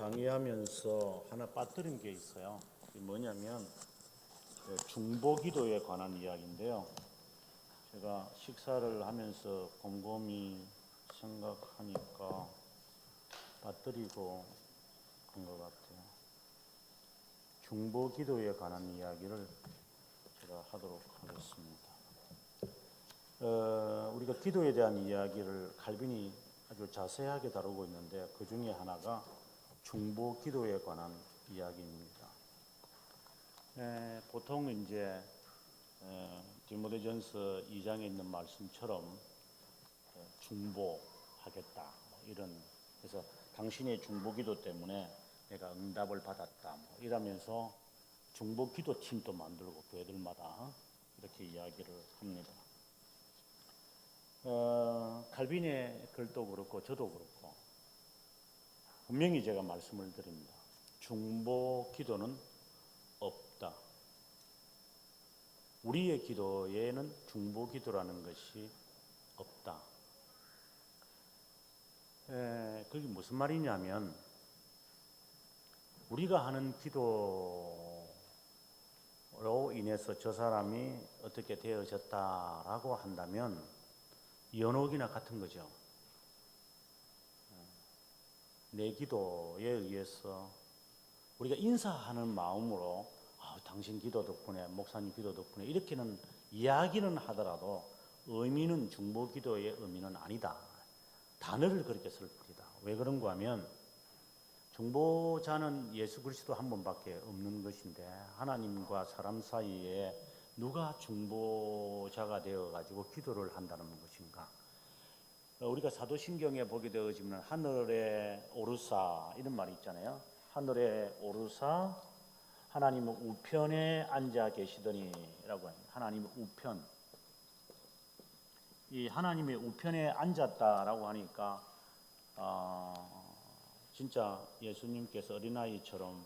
강의하면서 하나 빠뜨린 게 있어요. 이게 뭐냐면 중보기도에 관한 이야기인데요. 제가 식사를 하면서 곰곰이 생각하니까 빠뜨리고 간 것 같아요. 중보기도에 관한 이야기를 제가 하도록 하겠습니다. 우리가 기도에 대한 이야기를 칼빈이 아주 자세하게 다루고 있는데 그 중에 하나가 중보기도에 관한 이야기입니다. 보통 이제 디모데전서 2장에 있는 말씀처럼 중보하겠다 이런, 그래서 당신의 중보기도 때문에 내가 응답을 받았다 이러면서 중보기도 팀도 만들고 교회들마다 이렇게 이야기를 합니다. 칼빈의 글도 그렇고 저도 그렇고 분명히 제가 말씀을 드립니다. 중보기도는 없다. 우리의 기도에는 중보기도라는 것이 없다. 그게 무슨 말이냐면 우리가 하는 기도로 인해서 저 사람이 어떻게 되어졌다라고 한다면 연옥이나 같은 거죠. 내 기도에 의해서 우리가 인사하는 마음으로 당신 기도 덕분에, 목사님 기도 덕분에 이렇게는 이야기는 하더라도 의미는 중보기도의 의미는 아니다. 단어를 그렇게 쓸 뿐이다. 왜 그런가 하면 중보자는 예수 그리스도 한 분밖에 없는 것인데 하나님과 사람 사이에 누가 중보자가 되어가지고 기도를 한다는 것인가? 우리가 사도신경에 보게 되어지면 하늘에 오르사 이런 말이 있잖아요. 하늘에 오르사 하나님은 우편에 앉아 계시더니라고 합니다. 하나님의 우편. 이 하나님의 우편에 앉았다라고 하니까 진짜 예수님께서 어린아이처럼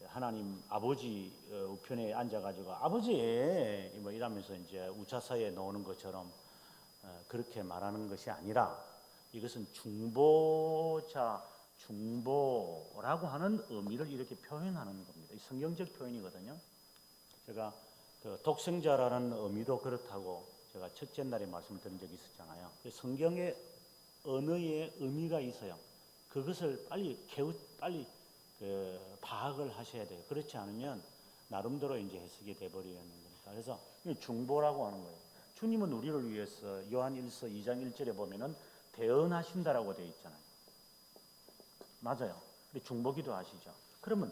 하나님 아버지 우편에 앉아가지고 아버지 뭐 이러면서 이제 우차사에 놓는 것처럼 그렇게 말하는 것이 아니라 이것은 중보자, 중보라고 하는 의미를 이렇게 표현하는 겁니다. 성경적 표현이거든요. 제가 독생자라는 의미도 그렇다고 제가 첫째 날에 말씀드린 적이 있었잖아요. 성경의 언어의 의미가 있어요. 그것을 빨리 파악을 하셔야 돼요. 그렇지 않으면 나름대로 이제 해석이 돼버리는 거니까. 그래서 중보라고 하는 거예요. 주님은 우리를 위해서 요한 1서 2장 1절에 보면은 대언하신다라고 되어 있잖아요. 맞아요. 중보기도 아시죠? 그러면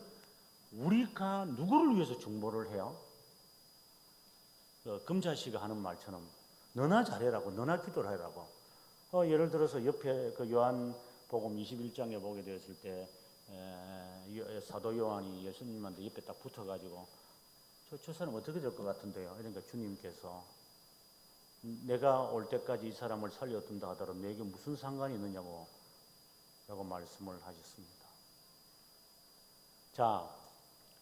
우리가 누구를 위해서 중보를 해요? 금자씨가 하는 말처럼 너나 잘해라고, 너나 기도를 하라고. 예를 들어서 옆에 그 요한복음 21장에 보게 되었을 때 사도 요한이 예수님한테 옆에 딱 붙어가지고 저 사람 어떻게 될 것 같은데요? 그러니까 주님께서 내가 올 때까지 이 사람을 살려둔다 하더라도 내게 무슨 상관이 있느냐고 라고 말씀을 하셨습니다. 자,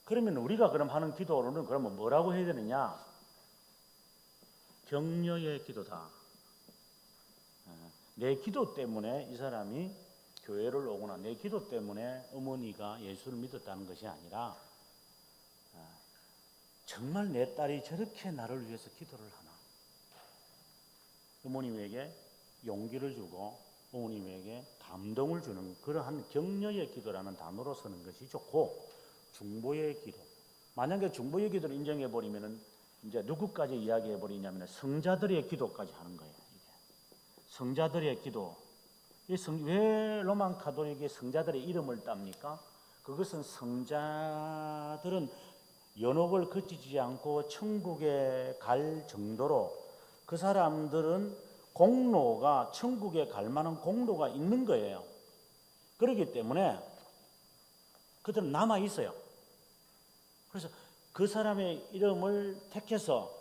그러면 우리가 그럼 하는 기도로는 그러면 뭐라고 해야 되느냐? 격려의 기도다. 내 기도 때문에 이 사람이 교회를 오거나 내 기도 때문에 어머니가 예수를 믿었다는 것이 아니라 정말 내 딸이 저렇게 나를 위해서 기도를 하나. 어머님에게 용기를 주고 어머님에게 감동을 주는 그러한 격려의 기도라는 단어로 쓰는 것이 좋고, 중보의 기도. 만약에 중보의 기도를 인정해 버리면은 이제 누구까지 이야기해 버리냐면 성자들의 기도까지 하는 거예요. 이게. 성자들의 기도. 왜 로만 가톨릭이 성자들의 이름을 땁니까? 그것은 성자들은 연옥을 거치지 않고 천국에 갈 정도로 그 사람들은 공로가, 천국에 갈 만한 공로가 있는 거예요. 그렇기 때문에 그들은 남아 있어요. 그래서 그 사람의 이름을 택해서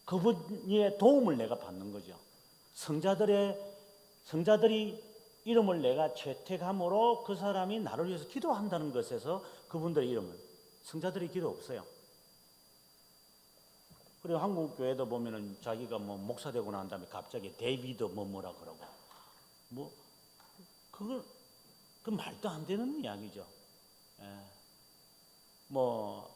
그분의 도움을 내가 받는 거죠. 성자들이 이름을 내가 채택함으로 그 사람이 나를 위해서 기도한다는 것에서 그분들의 이름을, 성자들의 기도 없어요. 그리고 한국 교회도 보면은 자기가 뭐 목사 되고 난 다음에 갑자기 데이비드 뭐라 그러고 그걸 그 말도 안 되는 이야기죠. 예. 뭐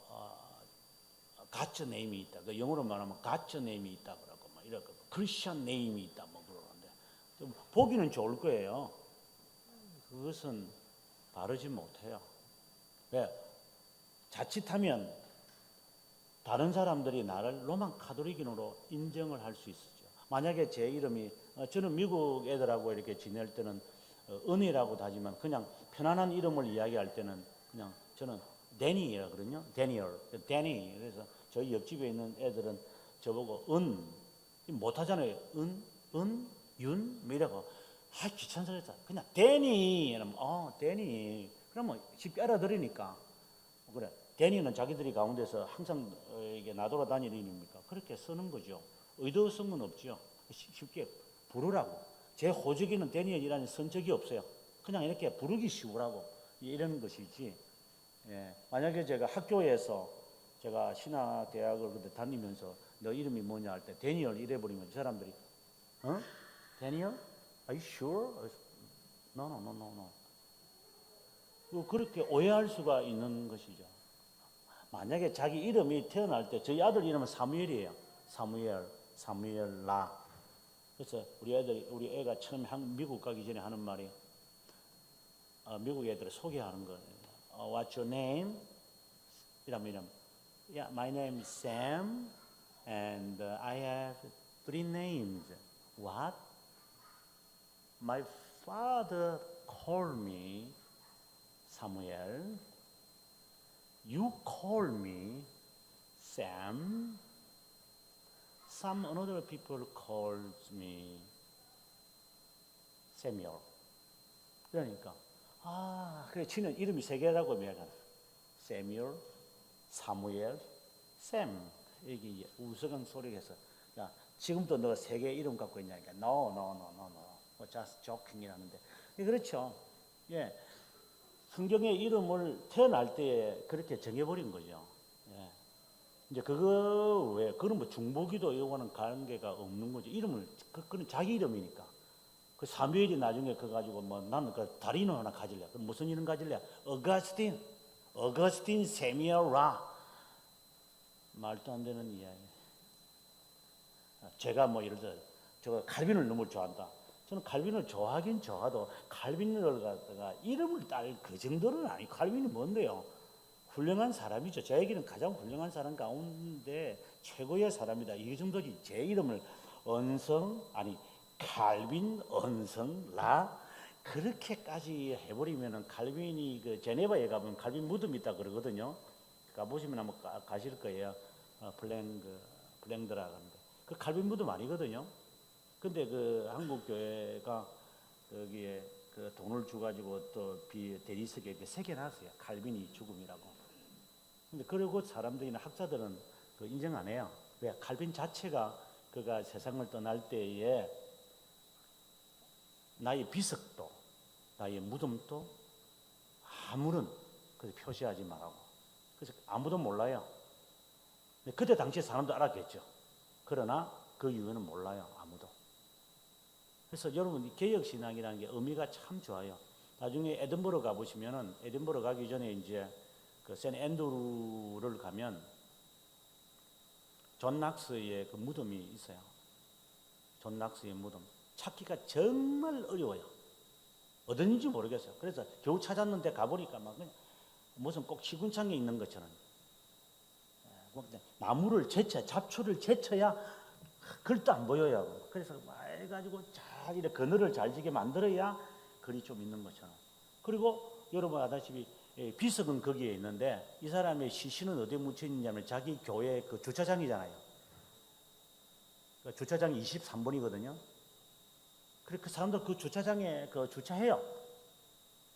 가츠 네임이 있다. 그 영어로 말하면 가츠 네임이 있다 그러고 뭐 이렇게 크리스천 네임이 있다 뭐 그러는데 좀 보기는 좋을 거예요. 그것은 바르지 못해요. 왜? 자칫하면 다른 사람들이 나를 로만 카톨릭인으로 인정을 할 수 있었죠. 만약에 제 이름이 저는 미국 애들하고 이렇게 지낼 때는 은혜라고도 하지만 그냥 편안한 이름을 이야기할 때는 그냥 저는 데니라 그러거든요. 데니. 그래서 저희 옆집에 있는 애들은 저보고 못하잖아요. 윤? 뭐 이러고 귀찮다. 그냥 데니. 이러면 데니. 그러면 쉽게 알아들으니까 그래. 데니는 자기들이 가운데서 항상 이게 나돌아다니는 이름입니까? 그렇게 쓰는 거죠. 의도성은 건 없죠. 쉽게 부르라고. 제 호적에는 데니엘이라는 선적이 없어요. 그냥 이렇게 부르기 쉬우라고 이런 것이지. 예. 만약에 제가 학교에서 제가 신학대학을 그때 다니면서 너 이름이 뭐냐 할 때 데니엘 이래버리면 사람들이 데니엘? Are you sure? No. 그렇게 오해할 수가 있는 것이죠. 만약에 자기 이름이 태어날 때 저희 아들 이름은 사무엘이에요. 사무엘라. 그래서 우리 애가 처음 미국 가기 전에 하는 말이 미국 애들을 소개하는 거예요. What's your name? 이러면 Yeah, my name is Sam, and I have 3 names. What? My father called me Samuel. You call me Sam. Some other people calls me Samuel. 그러니까 그래 치는 이름이 3개라고 이야기하는 Samuel, 사무엘, 샘. 이게 우스갯 소리가 해서 야, 지금도 너가 3개 이름 갖고 있냐니까 No. Just joking 하는데 그렇죠. 예. 성경의 이름을 태어날 때 그렇게 정해버린 거죠. 예. 이제 그거 왜, 그건 뭐 중보기도 이거는 관계가 없는 거죠. 이름을, 그건 자기 이름이니까. 그 사무엘이 나중에 그거 가지고 뭐 나는 그 다른 이름 하나 가질래. 그럼 무슨 이름 가질래? 어거스틴 세미얼 라. 말도 안 되는 이야기. 제가 뭐 예를 들어, 제가 칼빈을 너무 좋아한다. 저는 칼빈을 좋아하긴 좋아도 칼빈을 갖다가 이름을 딸 그 정도는 아니고 칼빈이 뭔데요? 훌륭한 사람이죠. 저에게는 가장 훌륭한 사람 가운데 최고의 사람이다. 이 정도지. 제 이름을 칼빈 언성 라 그렇게까지 해버리면은 칼빈이 그 제네바에 가면 칼빈 무덤이 있다 그러거든요. 가보시면 한번 가실 거예요. 플랭드라 하는데 그 칼빈 무덤 아니거든요. 근데 그 한국 교회가 여기에 그 돈을 주가지고 또 대리석에 이렇게 새겨놨어요. 칼빈이 죽음이라고. 근데 그리고 사람들이나 학자들은 그 인정 안 해요. 왜? 칼빈 자체가 그가 세상을 떠날 때에 나의 비석도, 나의 무덤도 아무런 그 표시하지 말라고. 그래서 아무도 몰라요. 그때 당시에 사람도 알았겠죠. 그러나 그 이유는 몰라요. 아무도. 그래서 여러분 개혁신앙이라는 게 의미가 참 좋아요. 나중에 에든버러 가보시면은 에든버러 가기 전에 이제 그 샌 앤드루를 가면 존 낙스의 그 무덤이 있어요. 존 낙스의 무덤. 찾기가 정말 어려워요. 어딘지 모르겠어요. 그래서 겨우 찾았는데 가보니까 막 그냥 무슨 꼭 시궁창에 있는 것처럼 나무를 잡초를 제쳐야 글도 안 보여요. 그래서 막 해가지고 잘 이렇게 그늘을 잘 지게 만들어야 글이 좀 있는 것처럼. 그리고 여러분 아다시피 비석은 거기에 있는데 이 사람의 시신은 어디에 묻혀 있냐면 자기 교회 그 주차장이잖아요. 그 주차장이 23번이거든요. 그래 그 사람들 그 주차장에 그 주차해요.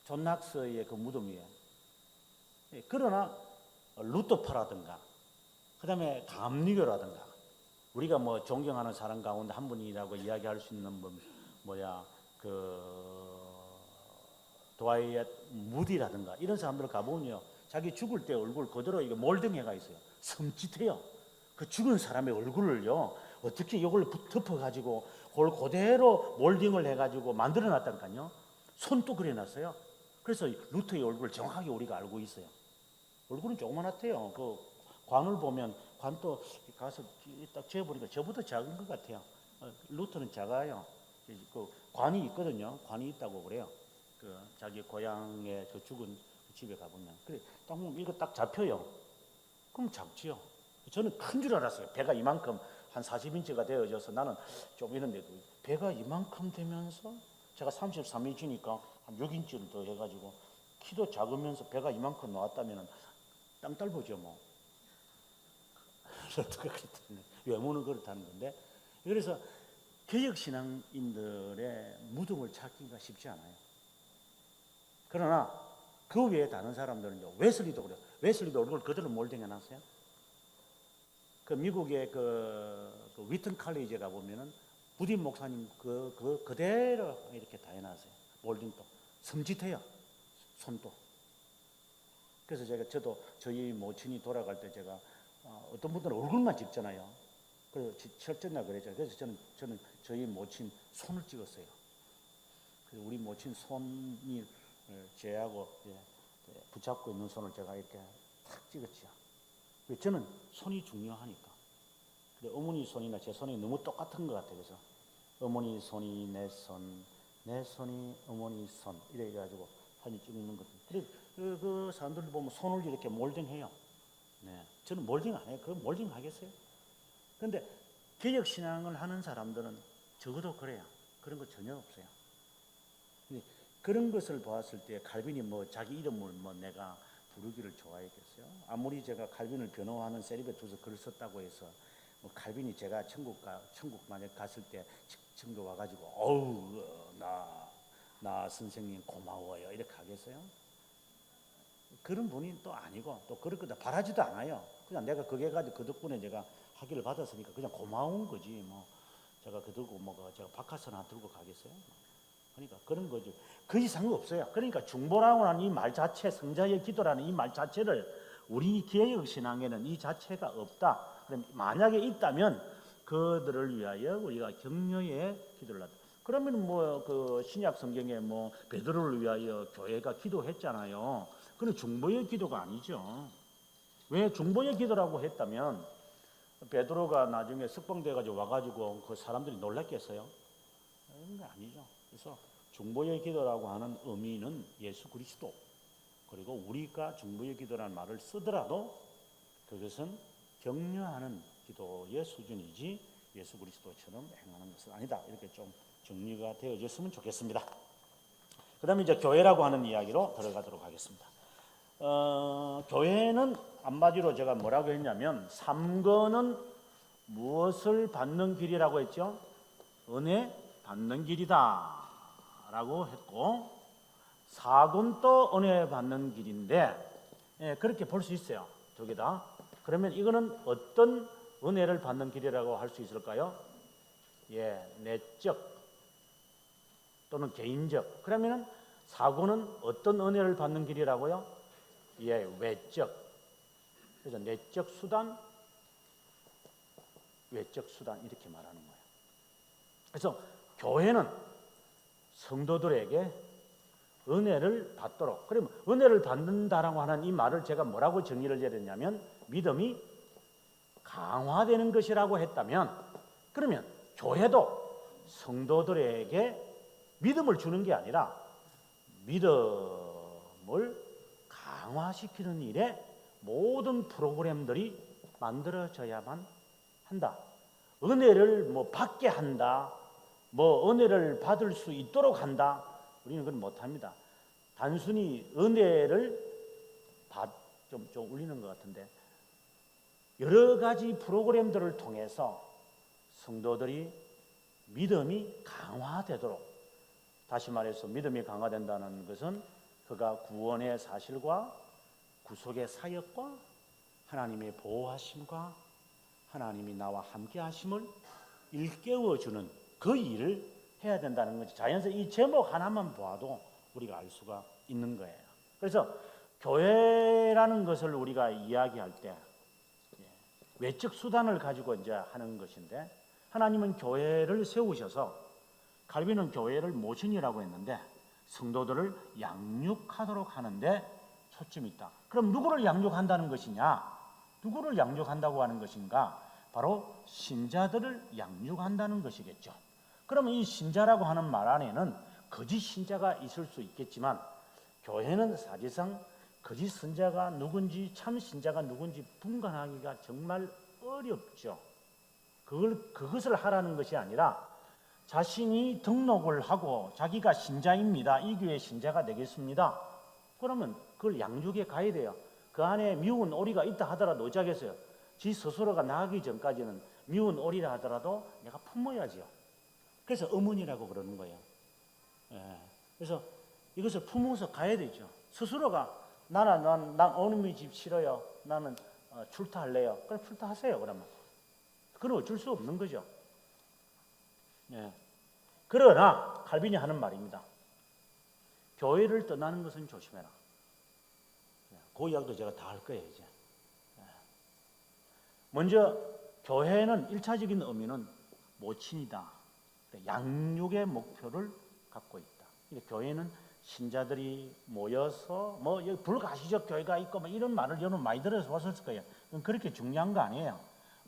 존 낙스의 그 무덤 위에. 그러나 루터파라든가 그다음에 감리교라든가 우리가 뭐 존경하는 사람 가운데 한 분이라고 이야기할 수 있는 드와이엇 무디라든가 이런 사람들 가보면요 자기 죽을 때 얼굴 그대로 이게 몰딩해가 있어요. 섬찟해요. 그 죽은 사람의 얼굴을요 어떻게 이걸 덮어가지고 그걸 그대로 몰딩을 해가지고 만들어놨다니까요. 손도 그려놨어요. 그래서 루터의 얼굴을 정확하게 우리가 알고 있어요. 얼굴은 조그만하대요. 그 관을 보면 관도 가서 딱 재보니까 저보다 작은 것 같아요. 루터는 작아요. 그 관이 있거든요. 관이 있다고 그래요. 그 자기 고향에 그 죽은 집에 가보면 그래 딱 보면 이거 딱 잡혀요. 그럼 작지요. 저는 큰 줄 알았어요. 배가 이만큼 한 40인치가 되어져서 나는 좀 이런데도 배가 이만큼 되면서 제가 33인치니까 한 6인치를 더 해가지고 키도 작으면서 배가 이만큼 나왔다면 땅 딸보죠 뭐. 외모는 그렇다는 건데 그래서 개혁신앙인들의 무덤을 찾기가 쉽지 않아요. 그러나 그 외에 다른 사람들은요. 웨슬리도 그래요. 웨슬리도 얼굴 그대로 몰딩해 놨어요. 그 미국의 그 위튼 칼리지에 가보면은 부딘 목사님 그대로 이렇게 다 해놨어요. 몰딩도. 섬찟해요. 손도. 그래서 저도 저희 모친이 돌아갈 때 제가 어떤 분들은 얼굴만 찍잖아요. 그래서 철저나 그랬죠. 그래서 저는 저희 모친 손을 찍었어요. 그래서 우리 모친 손이 제하고 붙잡고 있는 손을 제가 이렇게 탁 찍었죠. 저는 손이 중요하니까. 근데 어머니 손이나 제 손이 너무 똑같은 것 같아요. 그래서 어머니 손이 내 손, 내 손이 어머니 손 이래가지고 사진 찍는 거죠. 그래 그 사람들 보면 손을 이렇게 몰딩해요. 네, 저는 몰딩 안 해요. 그 몰딩 하겠어요? 그런데 개혁 신앙을 하는 사람들은 적어도 그래요. 그런 거 전혀 없어요. 근데 그런 것을 보았을 때 칼빈이 뭐 자기 이름을 뭐 내가 부르기를 좋아했겠어요. 아무리 제가 칼빈을 변호하는 세리베투스 글을 썼다고 해서 뭐 칼빈이 제가 천국 만약 갔을 때 청도 와가지고 어우 나 선생님 고마워요 이렇게 하겠어요? 그런 분이 또 아니고 또 그럴 거다 바라지도 않아요. 그냥 내가 그게 가지고 그 덕분에 제가 학위를 받았으니까 그냥 고마운 거지 뭐 제가 그 들고 뭐 제가 박하선 하나 들고 가겠어요? 그러니까 그런 거죠. 그 이상은 없어요. 그러니까 중보라고 하는 이 말 자체, 성자의 기도라는 이 말 자체를 우리 개혁 신앙에는 이 자체가 없다. 그럼 만약에 있다면 그들을 위하여 우리가 격려의 기도를 한다. 그러면 뭐 그 신약 성경에 뭐 베드로를 위하여 교회가 기도했잖아요. 그건 중보의 기도가 아니죠. 왜 중보의 기도라고 했다면 베드로가 나중에 석방돼 가지고 와가지고 그 사람들이 놀랐겠어요? 그런 거 아니죠. 그래서 중보의 기도라고 하는 의미는 예수 그리스도 그리고 우리가 중보의 기도라는 말을 쓰더라도 그것은 격려하는 기도의 수준이지 예수 그리스도처럼 행하는 것은 아니다. 이렇게 좀 정리가 되어졌으면 좋겠습니다. 그 다음에 이제 교회라고 하는 이야기로 들어가도록 하겠습니다. 교회는 한마디로 제가 뭐라고 했냐면 3권은 무엇을 받는 길이라고 했죠? 은혜 받는 길이다 라고 했고 4권도 은혜 받는 길인데 그렇게 볼 수 있어요. 두 개 다. 그러면 이거는 어떤 은혜를 받는 길이라고 할 수 있을까요? 내적 또는 개인적. 그러면 4권은 어떤 은혜를 받는 길이라고요? 외적. 그래서 내적 수단, 외적 수단 이렇게 말하는 거예요. 그래서 교회는 성도들에게 은혜를 받도록. 그러면 은혜를 받는다라고 하는 이 말을 제가 뭐라고 정의를 내렸냐면 믿음이 강화되는 것이라고 했다면 그러면 교회도 성도들에게 믿음을 주는 게 아니라 믿음을 강화시키는 일에 모든 프로그램들이 만들어져야만 한다. 은혜를 뭐 받게 한다. 뭐 은혜를 받을 수 있도록 한다. 우리는 그건 못합니다. 단순히 은혜를 좀 울리는 것 같은데 여러 가지 프로그램들을 통해서 성도들이 믿음이 강화되도록 다시 말해서 믿음이 강화된다는 것은 그가 구원의 사실과 구속의 사역과 하나님의 보호하심과 하나님이 나와 함께 하심을 일깨워주는 그 일을 해야 된다는 거지. 자연스레 이 제목 하나만 봐도 우리가 알 수가 있는 거예요. 그래서 교회라는 것을 우리가 이야기할 때 외적 수단을 가지고 이제 하는 것인데 하나님은 교회를 세우셔서 칼빈은 교회를 모신이라고 했는데 성도들을 양육하도록 하는데 초점이 있다. 그럼 누구를 양육한다는 것이냐? 누구를 양육한다고 하는 것인가? 바로 신자들을 양육한다는 것이겠죠. 그러면 이 신자라고 하는 말 안에는 거짓 신자가 있을 수 있겠지만 교회는 사실상 거짓 신자가 누군지 참 신자가 누군지 분간하기가 정말 어렵죠. 그것을 하라는 것이 아니라 자신이 등록을 하고 자기가 신자입니다. 이 교회 신자가 되겠습니다. 그러면 그걸 양육에 가야 돼요. 그 안에 미운 오리가 있다 하더라도 어쩌겠어요. 지 스스로가 나가기 전까지는 미운 오리라 하더라도 내가 품어야지요. 그래서 어머니라고 그러는 거예요. 예. 그래서 이것을 품어서 가야 되죠. 스스로가 난 어머니 집 싫어요. 나는 출타할래요. 그럼 출타하세요. 그러면 그건 어쩔 수 없는 거죠. 예. 그러나 칼빈이 하는 말입니다. 교회를 떠나는 것은 조심해라. 그 이야기도 제가 다 할 거예요 이제. 먼저 교회는 1차적인 의미는 모친이다. 양육의 목표를 갖고 있다. 교회는 신자들이 모여서 뭐 불가시적 교회가 있고 뭐 이런 말을 여러분 많이 들어서 왔을 거예요. 그렇게 중요한 거 아니에요.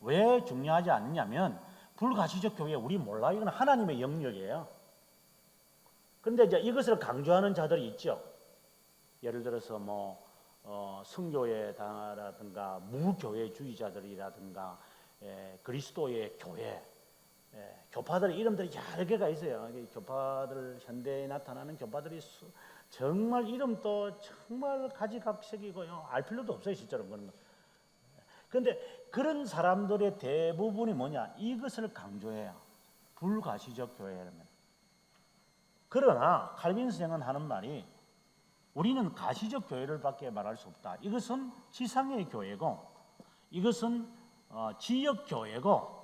왜 중요하지 않느냐면 불가시적 교회 우리 몰라요. 이건 하나님의 영역이에요. 그런데 이제 이것을 강조하는 자들이 있죠. 예를 들어서 뭐 성교회라든가 무교회주의자들이라든가 그리스도의 교회, 교파들의 이름들이 여러 개가 있어요. 교파들 현대에 나타나는 교파들이 정말 이름도 정말 가지각색이고요. 알 필요도 없어요, 실제로 그런 거. 그런데 그런 사람들의 대부분이 뭐냐? 이것을 강조해요. 불가시적 교회라면. 그러나 칼빈 선생은 하는 말이 우리는 가시적 교회를 밖에 말할 수 없다. 이것은 지상의 교회고 이것은 지역 교회고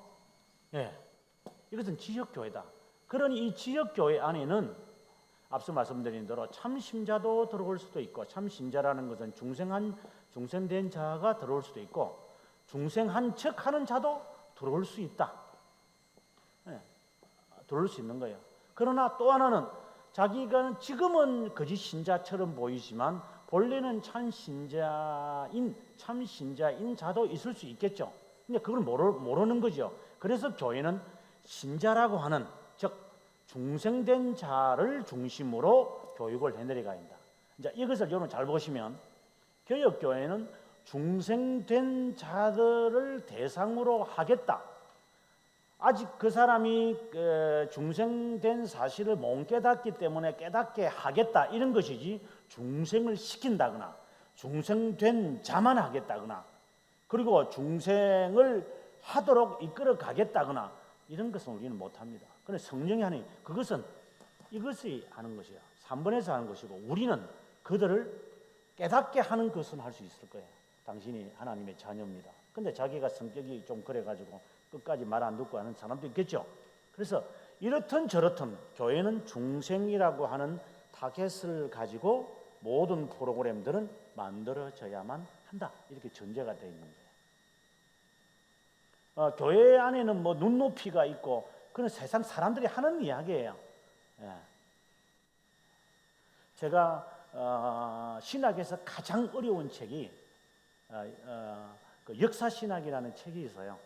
이것은 지역 교회다. 그러니 이 지역 교회 안에는 앞서 말씀드린 대로 참신자도 들어올 수도 있고 참신자라는 것은 중생된 자가 들어올 수도 있고 중생한 척 하는 자도 들어올 수 있다. 들어올 수 있는 거예요. 그러나 또 하나는 자기가 지금은 거짓 신자처럼 보이지만 본래는 참 신자인 자도 있을 수 있겠죠. 근데 그걸 모르는 거죠. 그래서 교회는 신자라고 하는 즉 중생된 자를 중심으로 교육을 해내려가야 한다. 이제 이것을 여러분 잘 보시면 개혁 교회는 중생된 자들을 대상으로 하겠다. 아직 그 사람이 중생된 사실을 못 깨닫기 때문에 깨닫게 하겠다 이런 것이지 중생을 시킨다거나 중생된 자만 하겠다거나 그리고 중생을 하도록 이끌어 가겠다거나 이런 것은 우리는 못합니다. 그런데 성령이 하는 그것은 이것이 하는 것이에요. 3번에서 하는 것이고 우리는 그들을 깨닫게 하는 것은 할 수 있을 거예요. 당신이 하나님의 자녀입니다. 근데 자기가 성격이 좀 그래가지고 끝까지 말 안 듣고 하는 사람도 있겠죠. 그래서 이렇든 저렇든 교회는 중생이라고 하는 타겟을 가지고 모든 프로그램들은 만들어져야만 한다. 이렇게 전제가 되어 있는 거예요. 교회 안에는 뭐 눈높이가 있고 그건 세상 사람들이 하는 이야기예요. 제가 신학에서 가장 어려운 책이 그 역사신학이라는 책이 있어요.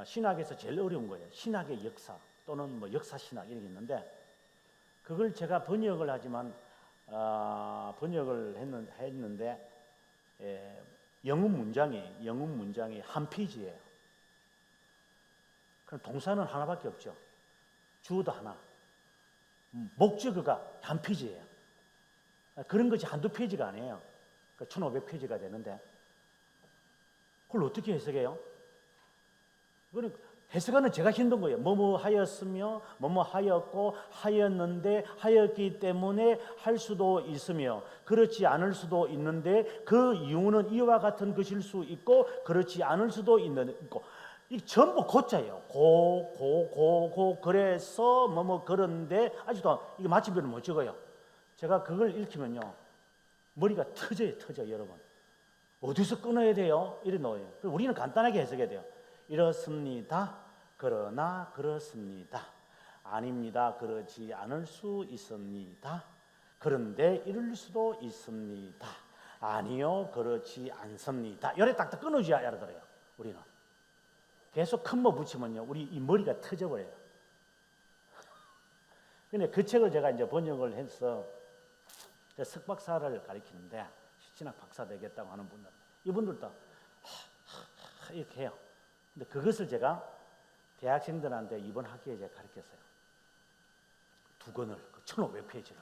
신학에서 제일 어려운 거예요. 신학의 역사 또는 뭐 역사신학 이런 게 있는데 그걸 제가 번역을 하지만 번역을 했는데 영문 문장이 한 페이지예요. 그럼 동사는 하나밖에 없죠. 주어도 하나. 목적어가 한 페이지예요. 그런 것이 한두 페이지가 아니에요. 1500페이지가 되는데 그걸 어떻게 해석해요? 그건 해석하는 제가 힘든 거예요. 뭐뭐 하였으며 뭐뭐 하였고 하였는데 하였기 때문에 할 수도 있으며 그렇지 않을 수도 있는데 그 이유는 이와 같은 것일 수 있고 그렇지 않을 수도 있고 이 전부 고자예요. 고 그래서 뭐뭐 그런데 아직도 이게 마침표를 못 적어요. 제가 그걸 읽히면요 머리가 터져요 여러분. 어디서 끊어야 돼요? 이래 놓아요. 우리는 간단하게 해석해야 돼요. 이렇습니다. 그러나 그렇습니다. 아닙니다. 그렇지 않을 수 있습니다. 그런데 이럴 수도 있습니다. 아니요, 그렇지 않습니다. 요래 딱딱 끊어줘야 알아들어요. 우리는 계속 큰 뭐 붙이면요, 우리 이 머리가 터져버려요. 근데 그 책을 제가 이제 번역을 해서 석박사를 가르치는데 신학 박사 되겠다고 하는 분들, 이분들도 이렇게 해요. 근데 그것을 제가 대학생들한테 이번 학기에 제가 가르쳤어요. 2권을, 1500페이지를.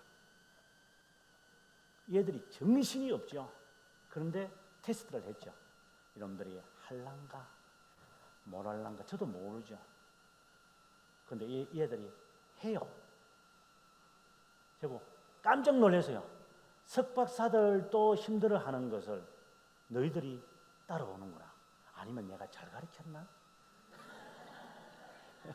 얘들이 정신이 없죠. 그런데 테스트를 했죠. 여러분들이 할란가 뭘 할란가 저도 모르죠. 그런데 얘들이 해요. 제가 깜짝 놀라서요. 석박사들도 힘들어하는 것을 너희들이 따라오는구나. 아니면 내가 잘 가르쳤나?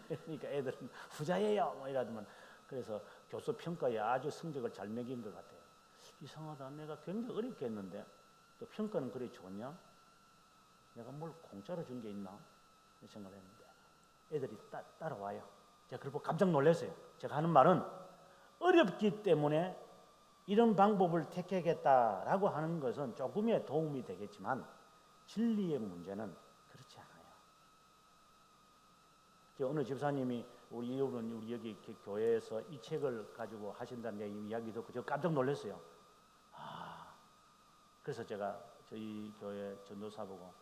그러니까 애들은 후자예요 뭐 이러더만. 그래서 교수 평가에 아주 성적을 잘 매긴 것 같아요. 이상하다. 내가 굉장히 어렵게 했는데 또 평가는 그리 좋냐? 내가 뭘 공짜로 준 게 있나? 생각을 했는데 애들이 따라와요. 제가 그걸 보고 깜짝 놀랐어요. 제가 하는 말은 어렵기 때문에 이런 방법을 택하겠다라고 하는 것은 조금의 도움이 되겠지만 진리의 문제는 그렇지 않아요. 어느 집사님이 우리 여기 교회에서 이 책을 가지고 하신다는 이야기 듣고 제가 깜짝 놀랐어요. 그래서 제가 저희 교회 전도사 보고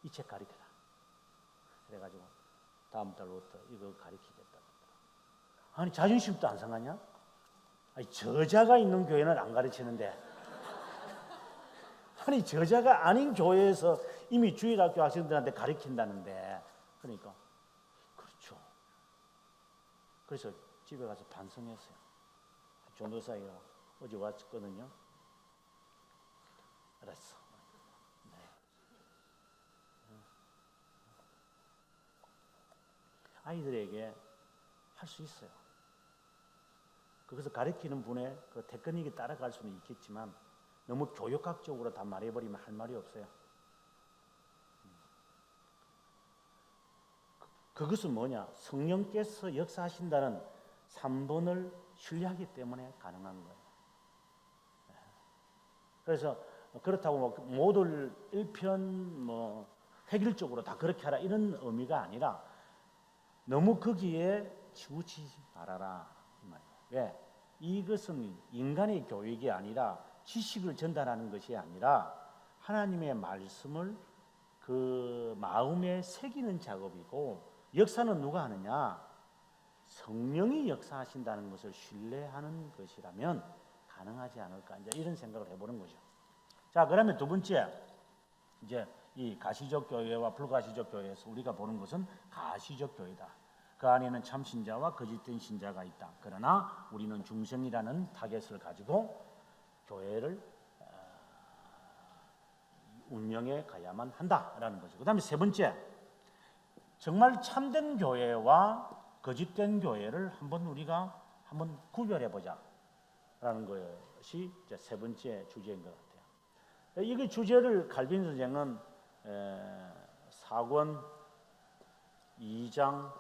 이 책 가르쳐라. 그래가지고 다음 달부터 이거 가르치겠다. 아니 자존심도 안 상하냐? 아니 저자가 있는 교회는 안 가르치는데 아니 저자가 아닌 교회에서 이미 주일학교 학생들한테 가르친다는데 그러니까 그렇죠. 그래서 집에 가서 반성했어요. 전도사가 어제 왔거든요. 알았어. 네. 아이들에게 할 수 있어요. 그것을 가르치는 분의 그 테크닉에 따라갈 수는 있겠지만 너무 교육학적으로 다 말해버리면 할 말이 없어요. 그것은 뭐냐? 성령께서 역사하신다는 3번을 신뢰하기 때문에 가능한 거예요. 그래서 그렇다고 모두를 일편 획일적으로 다 그렇게 하라 이런 의미가 아니라 너무 거기에 치우치지 말아라 이 말이에요. 왜? 이것은 인간의 교육이 아니라 지식을 전달하는 것이 아니라 하나님의 말씀을 그 마음에 새기는 작업이고 역사는 누가 하느냐? 성령이 역사하신다는 것을 신뢰하는 것이라면 가능하지 않을까 이제 이런 생각을 해보는 거죠. 자, 그러면 두 번째 이제 이 가시적 교회와 불가시적 교회에서 우리가 보는 것은 가시적 교회다. 그 안에는 참 신자와 거짓된 신자가 있다. 그러나 우리는 중생이라는 타겟을 가지고 교회를 운영해 가야만 한다라는 거죠. 그다음에 세 번째, 정말 참된 교회와 거짓된 교회를 우리가 한번 구별해 보자라는 것이 이제 세 번째 주제인 것 같아요. 이 주제를 칼빈 선생은 사권 2장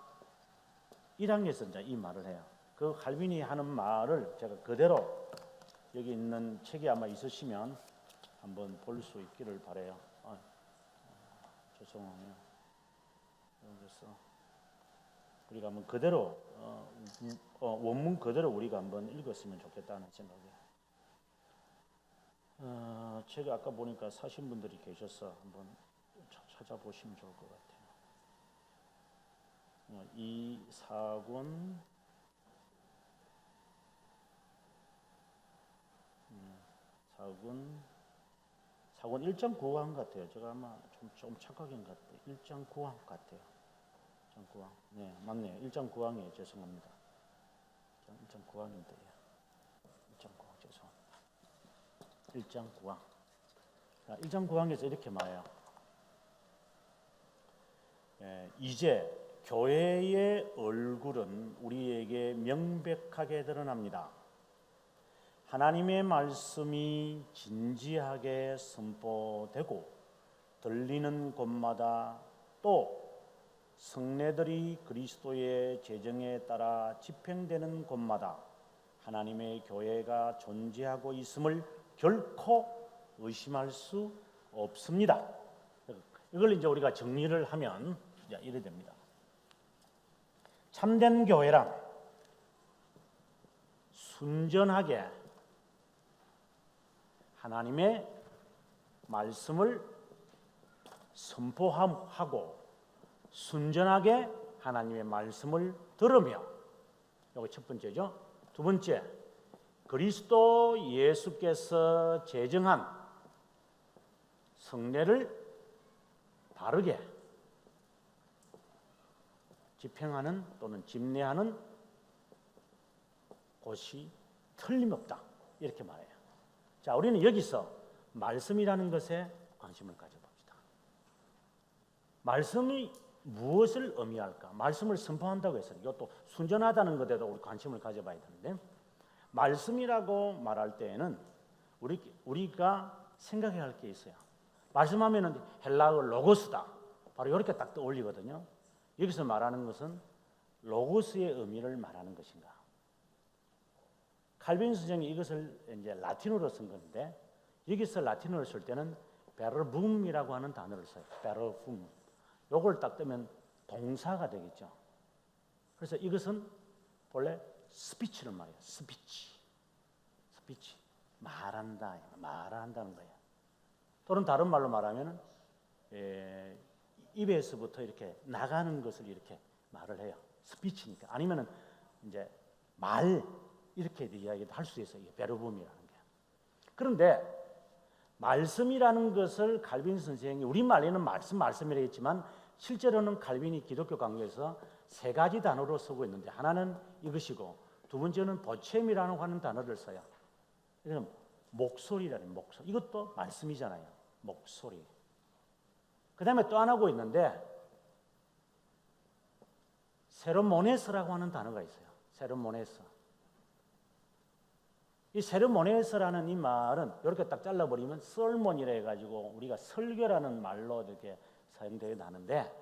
1항에서 이제 이 말을 해요. 그 칼빈이 하는 말을 제가 그대로 여기 있는 책이 아마 있으시면 한번 볼 수 있기를 바라요. 죄송해요. 그래서 우리가 한번 그대로 원문 그대로 우리가 한번 읽었으면 좋겠다는 생각이에요. 책을 아까 보니까 사신 분들이 계셔서 한번 찾아보시면 좋을 것 같아요. 이 사권 사권 1.9항 같아요. 제가 아마 좀 착각인 것 같아요. 1.9항 같아요. 1.9항. 네, 맞네요. 1.9항이에요. 죄송합니다. 1.9항인데 1.9항 죄송합니다. 1.9항. 1.9항에서 이렇게 말해요. 이제 교회의 얼굴은 우리에게 명백하게 드러납니다. 하나님의 말씀이 진지하게 선포되고 들리는 곳마다 또 성례들이 그리스도의 제정에 따라 집행되는 곳마다 하나님의 교회가 존재하고 있음을 결코 의심할 수 없습니다. 이걸 이제 우리가 정리를 하면 이래 됩니다. 참된 교회란 순전하게 하나님의 말씀을 선포하고 순전하게 하나님의 말씀을 들으며, 이거 첫 번째죠. 두 번째, 그리스도 예수께서 제정한 성례를 바르게 집행하는 또는 집례하는 곳이 틀림없다, 이렇게 말해요. 자, 우리는 여기서 말씀이라는 것에 관심을 가져봅시다. 말씀이 무엇을 의미할까? 말씀을 선포한다고 했어요. 이것도 순전하다는 것에도 우리 관심을 가져봐야 되는데, 말씀이라고 말할 때에는 우리가 생각해야 할 게 있어요. 말씀하면은 헬라어 로고스다, 바로 이렇게 딱 떠올리거든요. 여기서 말하는 것은 로고스의 의미를 말하는 것인가? 칼빈 선생이 이것을 이제 라틴어로 쓴 건데, 여기서 라틴어로 쓸 때는 베르붐이라고 하는 단어를 써요. 베르붐. 요걸 딱 뜨면 동사가 되겠죠. 그래서 이것은 본래 스피치를 말해요. 스피치. 말한다는 거예요. 또는 다른 말로 말하면 입에서부터 이렇게 나가는 것을 이렇게 말을 해요. 스피치니까. 아니면은 이제 말 이렇게 이야기도 할 수 있어요. 베르붐이라는 게. 그런데 말씀이라는 것을 칼빈 선생이 우리말에는 말씀이라 했지만 실제로는 칼빈이 기독교 강요에서 세 가지 단어로 쓰고 있는데, 하나는 이것이고 두 번째는 보챔이라고 하는 단어를 써요. 이건 목소리라는 목소리. 이것도 말씀이잖아요. 목소리. 그 다음에 또 하나가 있는데 세르모네스라고 하는 단어가 있어요. 세르모네스. 이 세르모네스라는 이 말은 이렇게 딱 잘라버리면 설몬이라 해가지고 우리가 설교라는 말로 이렇게 사용되어 나는데,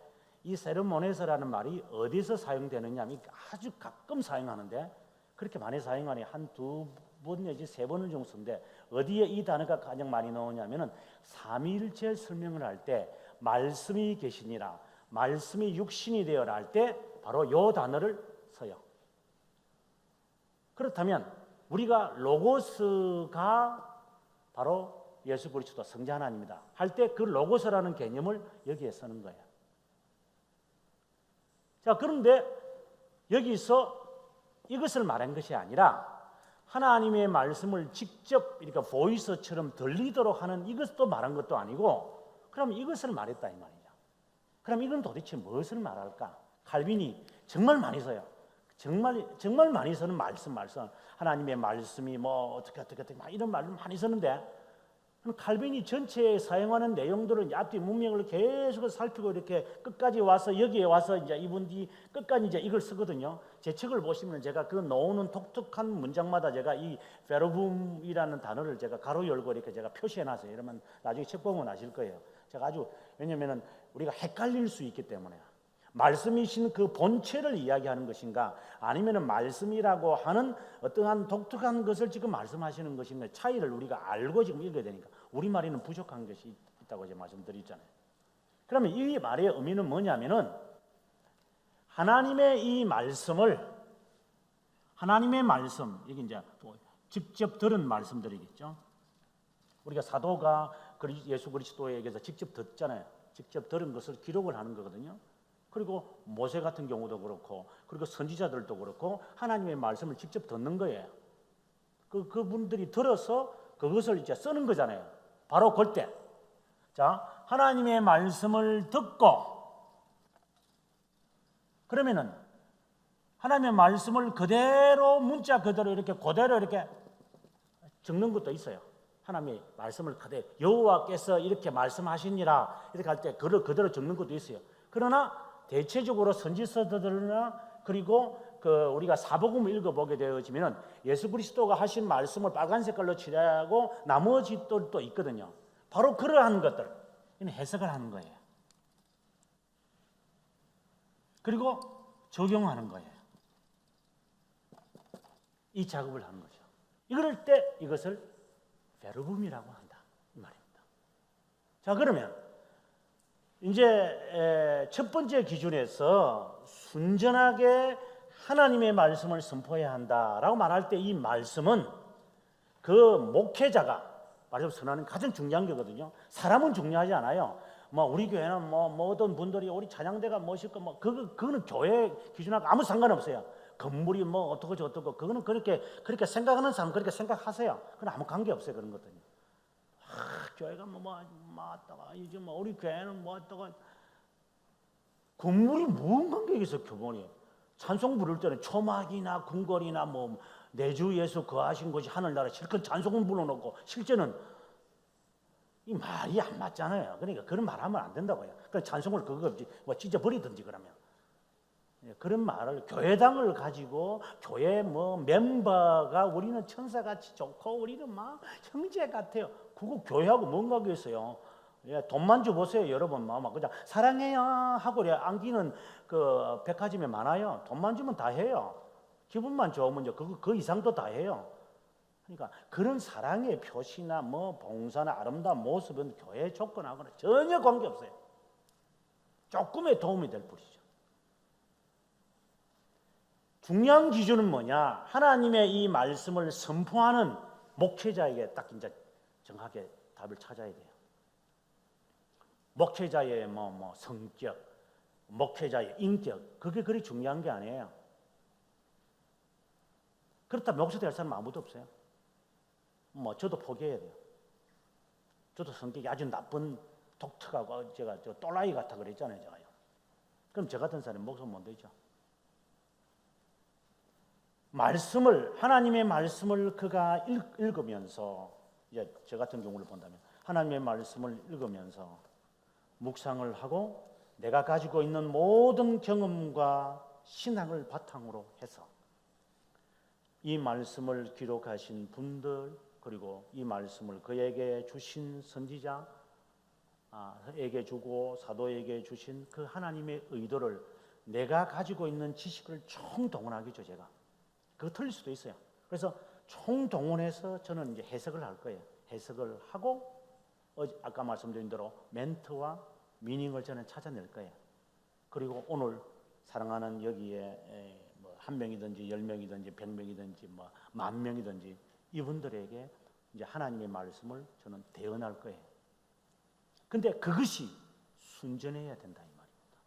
이 세르모네스라는 말이 어디서 사용되느냐 하면 아주 가끔 사용하는데, 그렇게 많이 사용하니 한두 번 내지 세 번을 정도 쓰는데, 어디에 이 단어가 가장 많이 나오냐면은 삼위일체 설명을 할 때 말씀이 계시니라, 말씀이 육신이 되어라 할 때 바로 요 단어를 써요. 그렇다면 우리가 로고스가 바로 예수 그리스도 성자 하나님이다 할 때 그 로고스라는 개념을 여기에 쓰는 거예요. 자, 그런데 여기서 이것을 말한 것이 아니라 하나님의 말씀을 직접 그러니까 보이스처럼 들리도록 하는 이것도 말한 것도 아니고, 그럼 이것을 말했다 이 말이죠. 그럼 이건 도대체 무엇을 말할까? 칼빈이 정말 많이 써요. 정말 많이 쓰는 말씀. 하나님의 말씀이 뭐 어떻게 막 이런 말을 많이 쓰는데, 칼빈이 전체에 사용하는 내용들은 앞뒤 문맥을 계속 살피고 이렇게 끝까지 와서 여기에 와서 이제 이분이 끝까지 이제 이걸 쓰거든요. 제 책을 보시면 제가 그 나오는 독특한 문장마다 제가 이 베르붐이라는 단어를 제가 가로 열고 이렇게 제가 표시해놨어요. 이러면 나중에 책 보면 아실 거예요. 제가 아주, 왜냐면은 우리가 헷갈릴 수 있기 때문에. 말씀이신 그 본체를 이야기하는 것인가, 아니면 말씀이라고 하는 어떠한 독특한 것을 지금 말씀하시는 것인가, 차이를 우리가 알고 지금 읽어야 되니까 우리말에는 부족한 것이 있다고 제가 말씀드렸잖아요. 그러면 이 말의 의미는 뭐냐면은 하나님의 말씀, 이게 이제 직접 들은 말씀들이겠죠. 우리가 사도가 예수 그리스도에게서 직접 듣잖아요. 직접 들은 것을 기록을 하는 거거든요. 그리고 모세 같은 경우도 그렇고, 그리고 선지자들도 그렇고 하나님의 말씀을 직접 듣는 거예요. 그분들이 들어서 그것을 이제 쓰는 거잖아요. 바로 그때, 자, 하나님의 말씀을 듣고, 그러면은 하나님의 말씀을 그대로 문자 그대로 이렇게 적는 것도 있어요. 하나님의 말씀을 그대로 여호와께서 이렇게 말씀하시니라 이렇게 할 때 그대로 적는 것도 있어요. 그러나 대체적으로 선지서들이나 그리고 우리가 사복음을 읽어보게 되어지면 예수 그리스도가 하신 말씀을 빨간 색깔로 칠하고 나머지들도 있거든요. 바로 그러한 것들 해석을 하는 거예요. 그리고 적용하는 거예요. 이 작업을 하는 거죠. 이럴 때 이것을 베르붐이라고 한다 이 말입니다. 자, 그러면 이제 첫 번째 기준에서 순전하게 하나님의 말씀을 선포해야 한다라고 말할 때 이 말씀은 그 목회자가 말씀 선하는 가장 중요한 거거든요. 사람은 중요하지 않아요. 뭐 우리 교회는 뭐 어떤 분들이 우리 찬양대가 멋있고 뭐 그거는 교회 기준하고 아무 상관없어요. 건물이 뭐 어떻고 저떻고 그거는 그렇게 생각하는 사람 그렇게 생각하세요. 그건 아무 관계 없어요 그런 것들은. 교회가 뭐 왔다가 이제 뭐 우리 교회는 뭐 왔다가 건물이 무슨 관계가 있어 교본이. 찬송 부를 때는 초막이나 궁궐이나 뭐 내주 예수 거하신 곳이 하늘나라 실컷 찬송을 불러놓고 실제는 이 말이 안 맞잖아요. 그러니까 그런 말하면 안 된다고요. 그러니까 찬송을 그거 없지 뭐 찢어버리든지 그러면. 그런 말을 교회당을 가지고 교회 뭐 멤버가 우리는 천사같이 좋고 우리는 막 형제 같아요. 그거 교회하고 뭔 관계 있어요? 예, 돈만 줘 보세요, 여러분. 막 그냥 사랑해요 하고 안기는 그 백화점에 많아요. 돈만 주면 다 해요. 기분만 좋으면 그 이상도 다 해요. 그러니까 그런 사랑의 표시나 뭐 봉사나 아름다운 모습은 교회 조건하고는 전혀 관계 없어요. 조금의 도움이 될 뿐이죠. 중요한 기준은 뭐냐? 하나님의 이 말씀을 선포하는 목회자에게 딱 이제 정확하게 답을 찾아야 돼요. 목회자의 뭐 성격, 목회자의 인격, 그게 그리 중요한 게 아니에요. 그렇다면 목사 될 사람 아무도 없어요. 뭐 저도 포기해야 돼요. 저도 성격이 아주 나쁜 독특하고 제가 저 또라이 같아 그랬잖아요, 제가요. 그럼 저 같은 사람이 목사 못 되죠. 하나님의 말씀을 그가 읽으면서, 이제 저 같은 경우를 본다면 하나님의 말씀을 읽으면서 묵상을 하고 내가 가지고 있는 모든 경험과 신앙을 바탕으로 해서 이 말씀을 기록하신 분들, 그리고 이 말씀을 그에게 주신 선지자에게 주고 사도에게 주신 그 하나님의 의도를 내가 가지고 있는 지식을 총동원하겠죠, 제가. 그거 틀릴 수도 있어요. 그래서 총동원해서 저는 이제 해석을 할 거예요. 해석을 하고 아까 말씀드린 대로 멘트와 미닝을 저는 찾아낼 거예요. 그리고 오늘 사랑하는 여기에 뭐 한 명이든지 10명이든지 100명이든지 뭐 10,000명이든지 이분들에게 이제 하나님의 말씀을 저는 대언할 거예요. 근데 그것이 순전해야 된다 이 말입니다.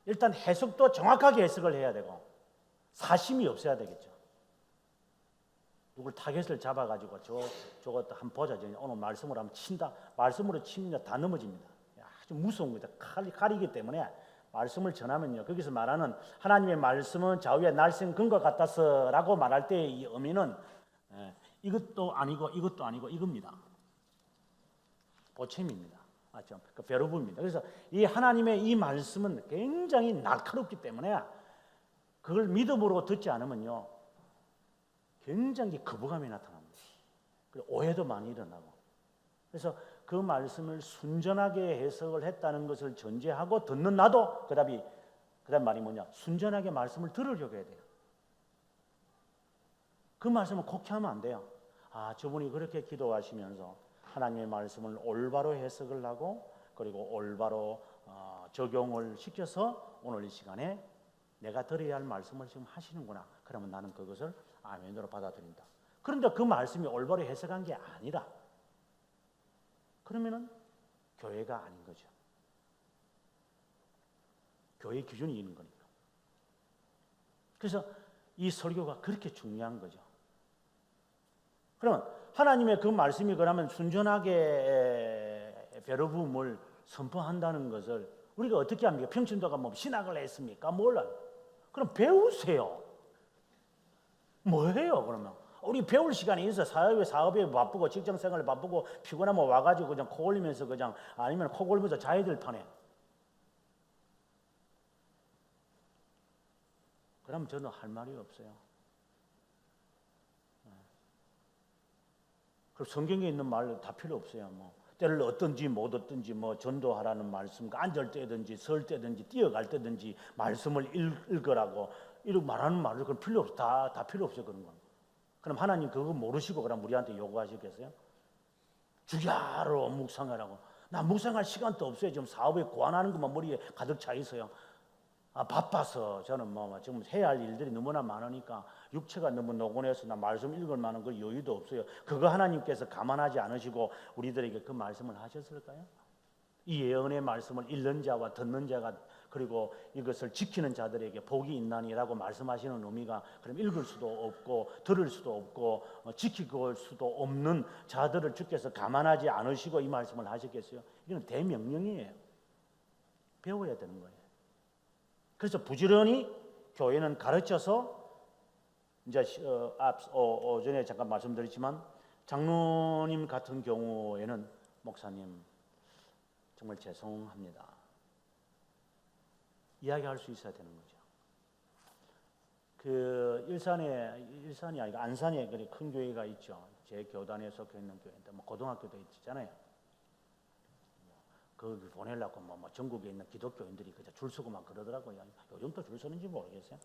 일단 해석도 정확하게 해석을 해야 되고 사심이 없어야 되겠죠. 누굴 타겟을 잡아가지고 저것도 한번 보자. 오늘 말씀으로 한번 친다. 말씀으로 치면 다 넘어집니다. 아주 무서운 거다. 칼이기 때문에 말씀을 전하면요. 거기서 말하는 하나님의 말씀은 좌우에 날쌘 금과 같아서라고 말할 때 이 의미는 이것도 아니고 이것도 아니고 이겁니다. 보챔입니다. 맞죠? 그 베르붐입니다. 그래서 이 하나님의 이 말씀은 굉장히 날카롭기 때문에 그걸 믿음으로 듣지 않으면요. 굉장히 거부감이 나타납니다. 그리고 오해도 많이 일어나고. 그래서 그 말씀을 순전하게 해석을 했다는 것을 전제하고 듣는 나도 그다음 말이 뭐냐? 순전하게 말씀을 들으려고 해야 돼요. 그 말씀을 곡해하면 안 돼요. 저분이 그렇게 기도하시면서 하나님의 말씀을 올바로 해석을 하고 그리고 올바로 적용을 시켜서 오늘 이 시간에 내가 들어야 할 말씀을 지금 하시는구나. 그러면 나는 그것을 아멘으로 받아들인다. 그런데 그 말씀이 올바로 해석한 게 아니라 그러면은 교회가 아닌 거죠. 교회 기준이 있는 거니까. 그래서 이 설교가 그렇게 중요한 거죠. 그러면 하나님의 그 말씀이 그러면 순전하게 베르붐을 선포한다는 것을 우리가 어떻게 합니까? 평신도가 뭐 신학을 했습니까? 몰라요. 그럼 배우세요. 뭐해요 그러면? 우리 배울 시간이 있어. 사업에 바쁘고 직장생활에 바쁘고 피곤하면 와가지고 그냥 코 올리면서 그냥 아니면 코 골면서 자야 될 판에. 그럼 저는 할 말이 없어요. 그럼 성경에 있는 말 다 필요 없어요. 뭐 때를 얻든지 못 얻든지 뭐 전도하라는 말씀, 앉을 때든지 설 때든지 뛰어갈 때든지 말씀을 읽으라고 이렇게 말하는 말을 그건 필요 없어. 다 필요 없어요. 그런 건. 그럼 하나님 그거 모르시고 그럼 우리한테 요구하시겠어요? 주야로 묵상하라고. 나 묵상할 시간도 없어요. 지금 사업에 고안하는 것만 머리에 가득 차 있어요. 바빠서 저는 뭐 지금 해야 할 일들이 너무나 많으니까 육체가 너무 노곤해서 나 말씀 읽을 만한 그 여유도 없어요. 그거 하나님께서 감안하지 않으시고 우리들에게 그 말씀을 하셨을까요? 이 예언의 말씀을 읽는 자와 듣는 자가 그리고 이것을 지키는 자들에게 복이 있나니라고 말씀하시는 의미가 그럼 읽을 수도 없고 들을 수도 없고 지킬 수도 없는 자들을 주께서 감안하지 않으시고 이 말씀을 하셨겠어요? 이건 대명령이에요. 배워야 되는 거예요. 그래서 부지런히 교회는 가르쳐서 이제 오전에 잠깐 말씀드렸지만 장로님 같은 경우에는 목사님 정말 죄송합니다. 이야기할 수 있어야 되는 거죠. 그 일산이 아니고 안산에 큰 교회가 있죠. 제 교단에 속해 있는 교회인데 뭐 고등학교도 있잖아요. 거기 보내려고 뭐 전국에 있는 기독교인들이 그저 줄 서고 막 그러더라고요. 요즘 또 줄 서는지 모르겠어요.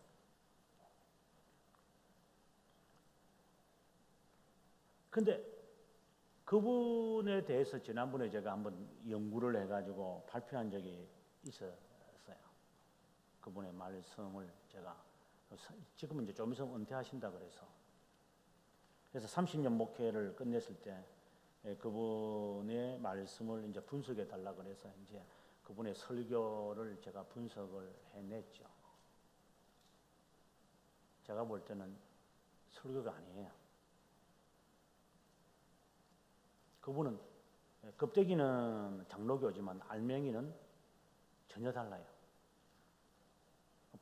근데 그분에 대해서 지난번에 제가 한번 연구를 해가지고 발표한 적이 있었어요. 그분의 말씀을 제가 지금은 이제 좀 있으면 은퇴하신다 그래서 30년 목회를 끝냈을 때 그분의 말씀을 이제 분석해 달라 그래서 이제 그분의 설교를 제가 분석을 해냈죠. 제가 볼 때는 설교가 아니에요. 그분은 껍데기는 장로교지만 알맹이는 전혀 달라요.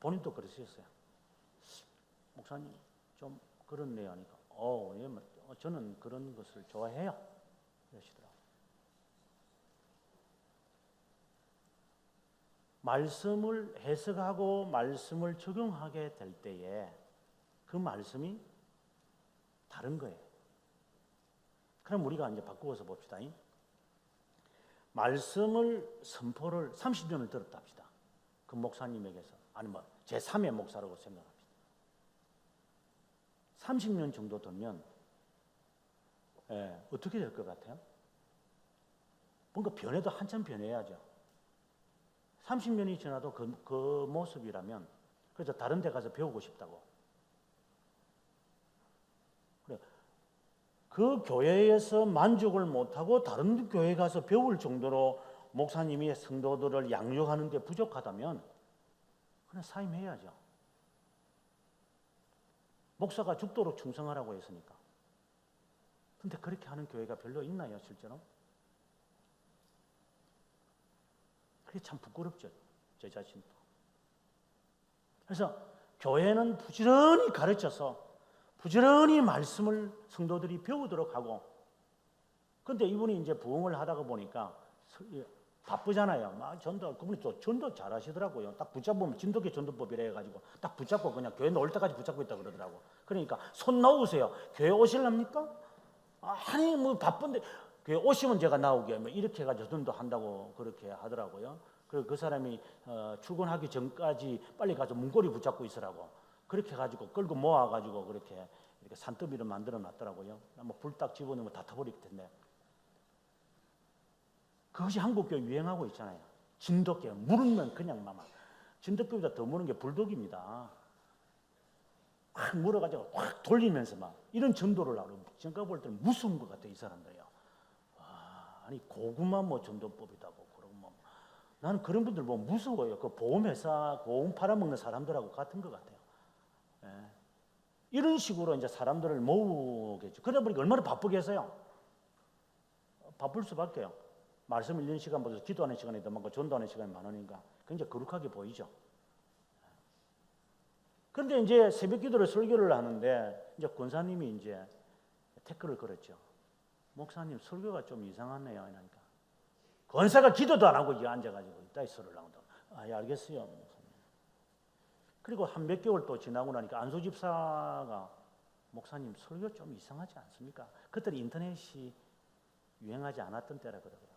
본인도 그러셨어요. 목사님 좀 그렇네요 하니까 저는 그런 것을 좋아해요. 그러시더라고요. 말씀을 해석하고 말씀을 적용하게 될 때에 그 말씀이 다른 거예요. 그럼 우리가 이제 바꾸어서 봅시다. 말씀을 선포를 30년을 들었다 합시다. 그 목사님에게서 아니면 제3의 목사라고 생각합시다. 30년 정도 되면 어떻게 될 것 같아요? 뭔가 변해도 한참 변해야죠. 30년이 지나도 그 모습이라면 그래서 다른 데 가서 배우고 싶다고. 그래. 그 교회에서 만족을 못하고 다른 교회 가서 배울 정도로 목사님이 성도들을 양육하는 데 부족하다면 그냥 사임해야죠. 목사가 죽도록 충성하라고 했으니까. 근데 그렇게 하는 교회가 별로 있나요, 실제로? 그게 참 부끄럽죠, 제 자신도. 그래서 교회는 부지런히 가르쳐서 부지런히 말씀을 성도들이 배우도록 하고, 근데 이분이 이제 부흥을 하다가 보니까 바쁘잖아요. 막 그분이 또 전도 잘 하시더라고요. 딱 붙잡으면 진돗개 전도법이라 해가지고 딱 붙잡고 그냥 교회 나올 때까지 붙잡고 있다 그러더라고. 그러니까 손 나오세요. 교회 오실랍니까? 아니 뭐 바쁜데 교회 오시면 제가 나오게 뭐 이렇게 해가지고 전도 한다고 그렇게 하더라고요. 그리고 그 사람이 출근하기 전까지 빨리 가서 문고리 붙잡고 있으라고 그렇게 해가지고 끌고 모아가지고 그렇게 이렇게 산더미를 만들어 놨더라고요. 뭐 불 딱 집어넣으면 다 타버릴 텐데. 그것이 한국교회 유행하고 있잖아요. 진돗개 물으면 그냥 막 진돗개보다 더 무는 게 불독입니다. 확 물어가지고 확 돌리면서 막 이런 전도를 하고 제가 볼 때는 무서운 것 같아요. 이 사람들이요. 아니 고구마 뭐 전도법이다 뭐 그러고 뭐 나는 그런 분들 뭐 무서워요. 그 보험회사 보험 팔아먹는 사람들하고 같은 것 같아요. 예. 이런 식으로 이제 사람들을 모으겠죠. 그러다 보니까 얼마나 바쁘겠어요. 바쁠 수밖에요. 말씀 읽는 시간보다 기도하는 시간이 더 많고 전도하는 시간이 많으니까 굉장히 거룩하게 보이죠. 그런데 이제 새벽 기도를 설교를 하는데 이제 권사님이 이제 태클을 걸었죠. 목사님 설교가 좀 이상하네요. 그러니까 권사가 기도도 안 하고 이제 앉아가지고 이따 설을 나온다. 예, 알겠어요. 목사님. 그리고 한 몇 개월 또 지나고 나니까 안수 집사가 목사님 설교 좀 이상하지 않습니까? 그때 인터넷이 유행하지 않았던 때라 그러더라고요.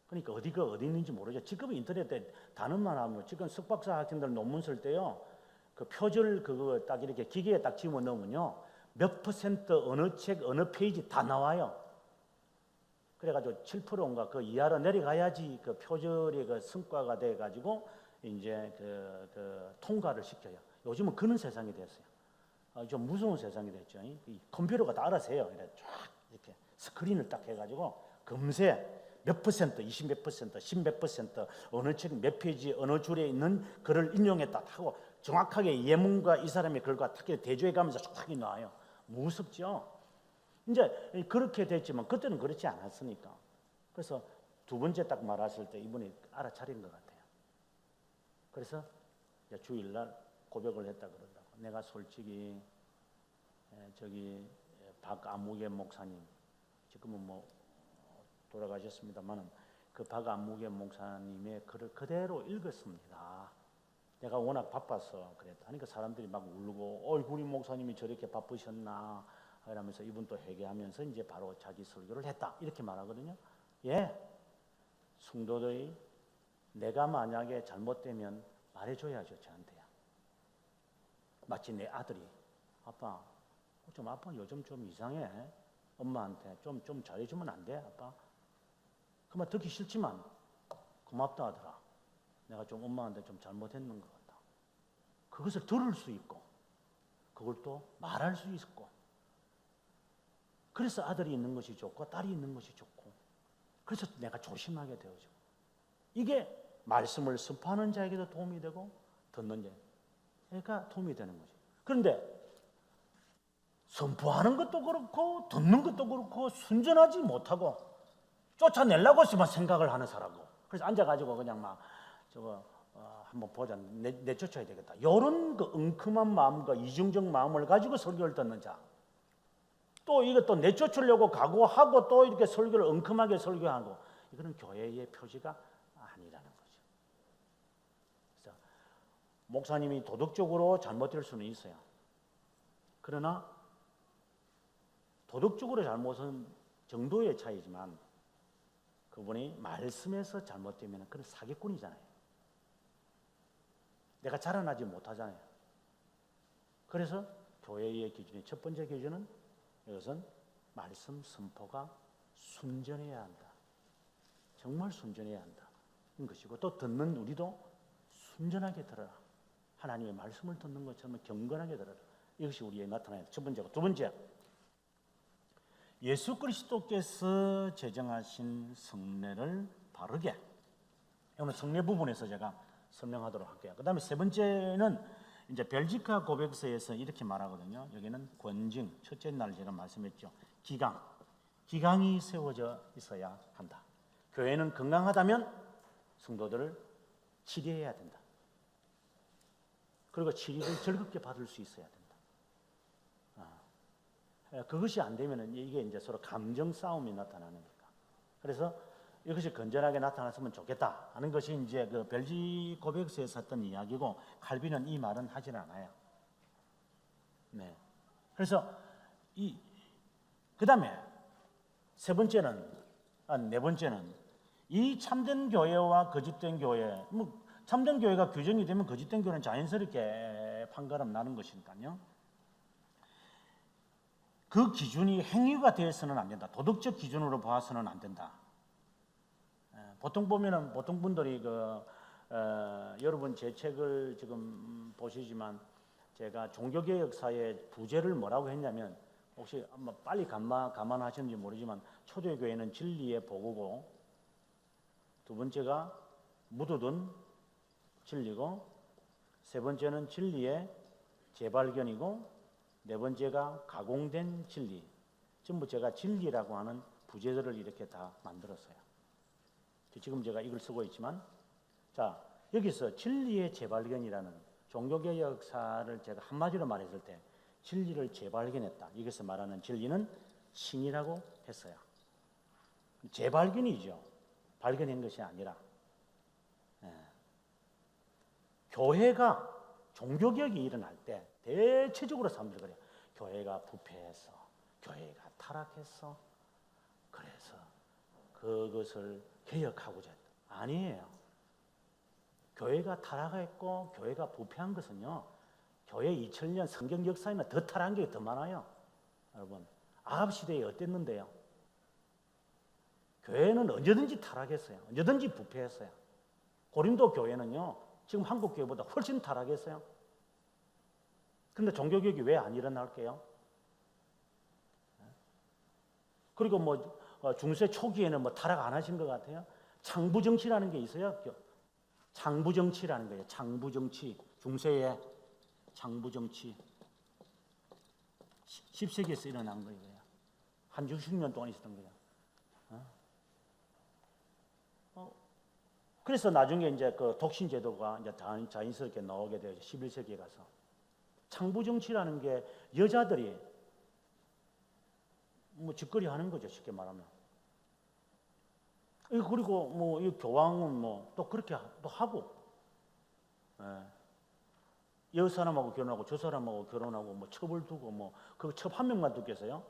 그러니까 어디가 어디 있는지 모르죠. 지금 인터넷에 단어만 하면 지금 석박사 학생들 논문 쓸 때요. 그 표절 그거 딱 이렇게 기계에 딱 집어 넣으면요. 몇 퍼센트 어느 책 어느 페이지 다 나와요. 그래가지고 7%인가 그 이하로 내려가야지 그 표절의 그 성과가 돼가지고 이제 그 통과를 시켜요. 요즘은 그런 세상이 됐어요. 좀 무서운 세상이 됐죠. 이 컴퓨터가 다 알아서 해요. 이렇게 스크린을 딱 해가지고 금세 몇 퍼센트, 20 몇 퍼센트, 10 몇 퍼센트 어느 책 몇 페이지 어느 줄에 있는 글을 인용했다 하고 정확하게 예문과 이 사람의 글과 딱 대조해가면서 쫙 나와요. 무섭죠. 이제 그렇게 됐지만 그때는 그렇지 않았으니까. 그래서 두 번째 딱 말했을 때 이분이 알아차린 것 같아요. 그래서 주일날 고백을 했다 그러더라고. 내가 솔직히 저기 박아무개 목사님 지금은 뭐 돌아가셨습니다만은 그 박아무개 목사님의 글을 그대로 읽었습니다. 내가 워낙 바빠서 그랬다. 하니까 사람들이 막 울고, 우리 목사님이 저렇게 바쁘셨나? 이러면서 이분 또 회개하면서 이제 바로 자기 설교를 했다. 이렇게 말하거든요. 예. 성도들이 내가 만약에 잘못되면 말해줘야죠, 저한테요. 마치 내 아들이, 아빠 요즘 좀 이상해. 엄마한테 좀 잘해주면 안 돼, 아빠? 그 말 듣기 싫지만 고맙다 하더라. 내가 좀 엄마한테 좀 잘못했는 것 같다. 그것을 들을 수 있고 그걸 또 말할 수 있고 그래서 아들이 있는 것이 좋고 딸이 있는 것이 좋고 그래서 내가 조심하게 되어져. 이게 말씀을 선포하는 자에게도 도움이 되고 듣는 자에게 도움이 되는 거지. 그런데 선포하는 것도 그렇고 듣는 것도 그렇고 순전하지 못하고 쫓아내려고 생각을 하는 사람고 그래서 앉아가지고 그냥 막 저거 한번 보자 내쫓아야 되겠다. 이런 그 엉큼한 마음과 이중적 마음을 가지고 설교를 듣는 자. 또 이것도 내쫓으려고 각오하고 또 이렇게 설교를 엉큼하게 설교하고 이거는 교회의 표지가 아니라는 거죠. 그래서 목사님이 도덕적으로 잘못될 수는 있어요. 그러나 도덕적으로 잘못은 정도의 차이지만 그분이 말씀에서 잘못되면 그건 사기꾼이잖아요. 내가 자라나지 못하잖아요. 그래서 교회의 기준이 첫 번째 기준은 이것은 말씀 선포가 순전해야 한다. 정말 순전해야 한다. 인 것이고 또 듣는 우리도 순전하게 들어라. 하나님의 말씀을 듣는 것처럼 경건하게 들어라. 이것이 우리에 나타나야 첫 번째고 두 번째 예수 그리스도께서 제정하신 성례를 바르게 오늘 성례 부분에서 제가 설명하도록 할게요. 그 다음에 세 번째는 이제 벨지카 고백서에서 이렇게 말하거든요. 여기는 권징, 첫째 날 제가 말씀했죠. 기강이 세워져 있어야 한다. 교회는 건강하다면 성도들을 치료해야 된다. 그리고 치료를 즐겁게 받을 수 있어야 된다. 그것이 안 되면 이게 이제 서로 감정 싸움이 나타나는 거니까. 그래서 이것이 건전하게 나타났으면 좋겠다 하는 것이 이제 그 벨지 고백서에서 했던 이야기고 칼빈은 이 말은 하질 않아요. 네. 그래서 그 다음에 네 번째는 이 참된 교회와 거짓된 교회, 참된 교회가 규정이 되면 거짓된 교회는 자연스럽게 판가름 나는 것이니까요. 그 기준이 행위가 되어서는 안 된다. 도덕적 기준으로 봐서는 안 된다. 보통 보면은 보통 분들이 여러분 제 책을 지금 보시지만 제가 종교개혁사의 부제를 뭐라고 했냐면 혹시 한번 빨리 감안하시는지 모르지만 초대교회는 진리의 보고고 두 번째가 묻어둔 진리고 세 번째는 진리의 재발견이고 네 번째가 가공된 진리. 전부 제가 진리라고 하는 부제들을 이렇게 다 만들었어요. 지금 제가 이걸 쓰고 있지만 자 여기서 진리의 재발견이라는 종교개혁사를 제가 한마디로 말했을 때 진리를 재발견했다. 여기서 말하는 진리는 신이라고 했어요. 재발견이죠. 발견한 것이 아니라 교회가 종교개혁이 일어날 때 대체적으로 사람들이 그래요. 교회가 부패했어. 교회가 타락했어. 그것을 개혁하고자 했다. 아니에요. 교회가 타락했고 교회가 부패한 것은요, 교회 2000년 성경 역사에는 더 타락한 게 더 많아요. 여러분, 아합 시대에 어땠는데요? 교회는 언제든지 타락했어요. 언제든지 부패했어요. 고린도 교회는요, 지금 한국 교회보다 훨씬 타락했어요. 그런데 종교개혁이 왜 안 일어날게요? 그리고 뭐 중세 초기에는 뭐 타락 안 하신 것 같아요. 창부정치라는 게 있어요. 창부정치라는 거예요. 창부정치. 중세에 창부정치. 10세기에서 일어난 거예요. 한 60년 동안 있었던 거예요. 그래서 나중에 이제 그 독신제도가 이제 자연스럽게 나오게 되죠. 11세기에 가서. 창부정치라는 게 여자들이 뭐 짓거리 하는 거죠. 쉽게 말하면. 그리고 뭐 이 교황은 뭐 또 그렇게 또 하고, 여 사람하고 결혼하고 저 사람하고 결혼하고 뭐 첩을 두고 뭐 그 첩 한 명만 두겠어요?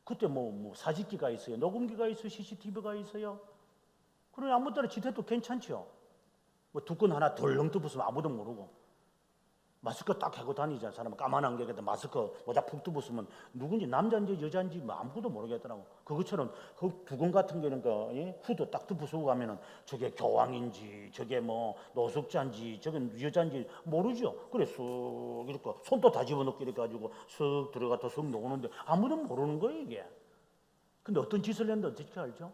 그때 뭐 사직기가 있어요, 녹음기가 있어요, CCTV가 있어요. 그러니 아무 때나 짓해도 괜찮죠. 뭐 두건 하나 덜렁 뜯었으면 아무도 모르고. 마스크 딱 하고 다니잖아. 사람은 까만 안경에다 마스크 모자 푹 뜯었으면 누군지 남자인지 여자인지 뭐 아무도 모르겠더라고. 그것처럼 그 두건 같은 경우는 그 후드 딱 뜯어쓰고 가면은 저게 교황인지 저게 뭐 노숙자인지 저게 여자인지 모르죠. 그래 쓱 이렇게 손도 다 집어넣고 이렇게 가지고 쓱 들어갔다 쓱 나오는데 아무도 모르는 거예요 이게. 근데 어떤 짓을 했는데 어떻게 알죠?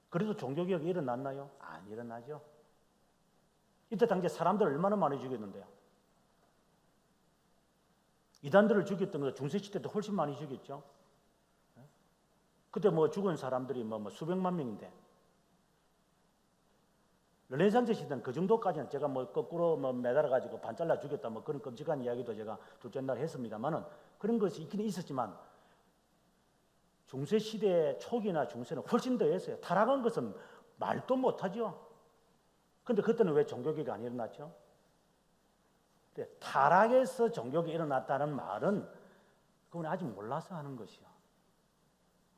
그래도 종교개혁이 일어났나요? 안 일어나죠. 이때 당시에 사람들 얼마나 많이 죽였는데요. 이단들을 죽였던 거 중세시대 때 훨씬 많이 죽였죠. 그때 뭐 죽은 사람들이 뭐 수백만 명인데, 르네상스 시대는 그 정도까지는 제가 뭐 거꾸로 뭐 매달아가지고 반 잘라 죽였다 뭐 그런 끔찍한 이야기도 제가 둘째 날 했습니다만은 그런 것이 있긴 있었지만 중세시대 초기나 중세는 훨씬 더 했어요. 타락한 것은 말도 못하죠. 근데 그때는 왜 종교개혁이 안 일어났죠? 타락에서 종교가 일어났다는 말은 그건 아직 몰라서 하는 것이요.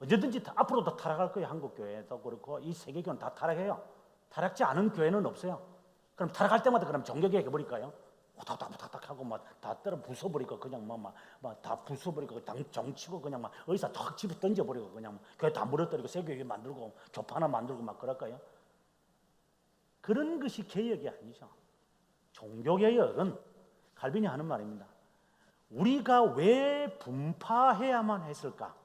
언제든지 앞으로도 타락할 거예요. 한국 교회도 그렇고 이 세계 교회는 다 타락해요. 타락지 않은 교회는 없어요. 그럼 타락할 때마다 그럼 종교개혁 해버릴까요? 오닥닥닥닥 하고 막 다 때려 부숴버리고 그냥 막 다 부숴버리고 정치고 그냥 막 어디서 탁 집어 던져버리고 그냥 교회 다 무너뜨리고 새 교회 만들고 교파 하나 만들고 막 그럴까요? 그런 것이 개혁이 아니죠. 종교개혁은 칼빈이 하는 말입니다. 우리가 왜 분파해야만 했을까?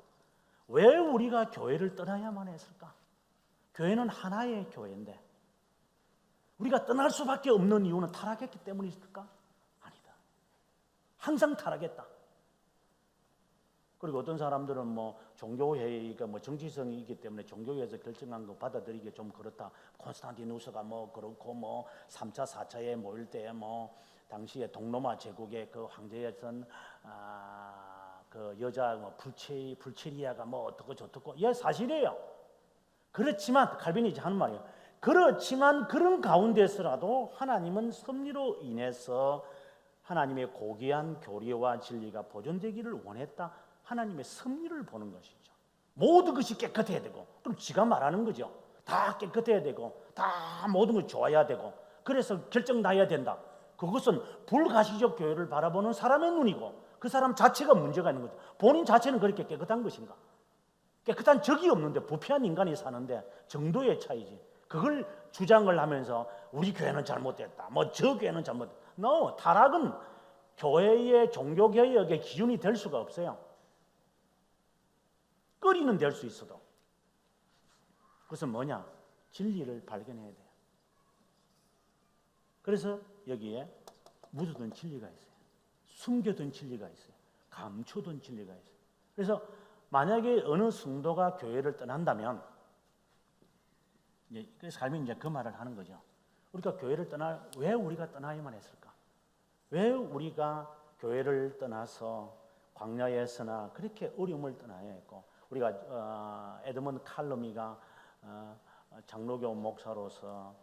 왜 우리가 교회를 떠나야만 했을까? 교회는 하나의 교회인데 우리가 떠날 수밖에 없는 이유는 타락했기 때문일까? 아니다. 항상 타락했다. 그리고 어떤 사람들은 뭐 종교회의가 뭐 정치성이 있기 때문에 종교회에서 결정한 거 받아들이기 좀 그렇다. 콘스탄티누스가 뭐 그렇고 뭐 3차, 4차에 모일 때 뭐 당시에 동로마 제국의 그 황제였던 그 여자 뭐 불체리아가 뭐 어떻고 저떻고 예 사실이에요. 그렇지만 칼빈이 하는 말이에요. 그렇지만 그런 가운데서라도 하나님은 섭리로 인해서 하나님의 고귀한 교리와 진리가 보존되기를 원했다. 하나님의 섭리를 보는 것이죠. 모든 것이 깨끗해야 되고 그럼 지가 말하는 거죠. 다 깨끗해야 되고 다 모든 걸 좋아야 되고 그래서 결정 나야 된다. 그것은 불가시적 교회를 바라보는 사람의 눈이고 그 사람 자체가 문제가 있는 거죠. 본인 자체는 그렇게 깨끗한 것인가? 깨끗한 적이 없는데 부패한 인간이 사는데 정도의 차이지. 그걸 주장을 하면서 우리 교회는 잘못됐다. 뭐 저 교회는 잘못됐다. No, 타락은 교회의 종교개혁의 기준이 될 수가 없어요. 거리는 될 수 있어도. 그것은 뭐냐? 진리를 발견해야 돼요. 그래서 여기에 묻어둔 진리가 있어요. 숨겨둔 진리가 있어요. 감춰둔 진리가 있어요. 그래서 만약에 어느 성도가 교회를 떠난다면 그래서 삶이 이제 그 말을 하는 거죠. 우리가 교회를 왜 우리가 떠나야만 했을까? 왜 우리가 교회를 떠나서 광야에서나 그렇게 어려움을 떠나야 했고 우리가 에드먼드 칼럼이가 장로교 목사로서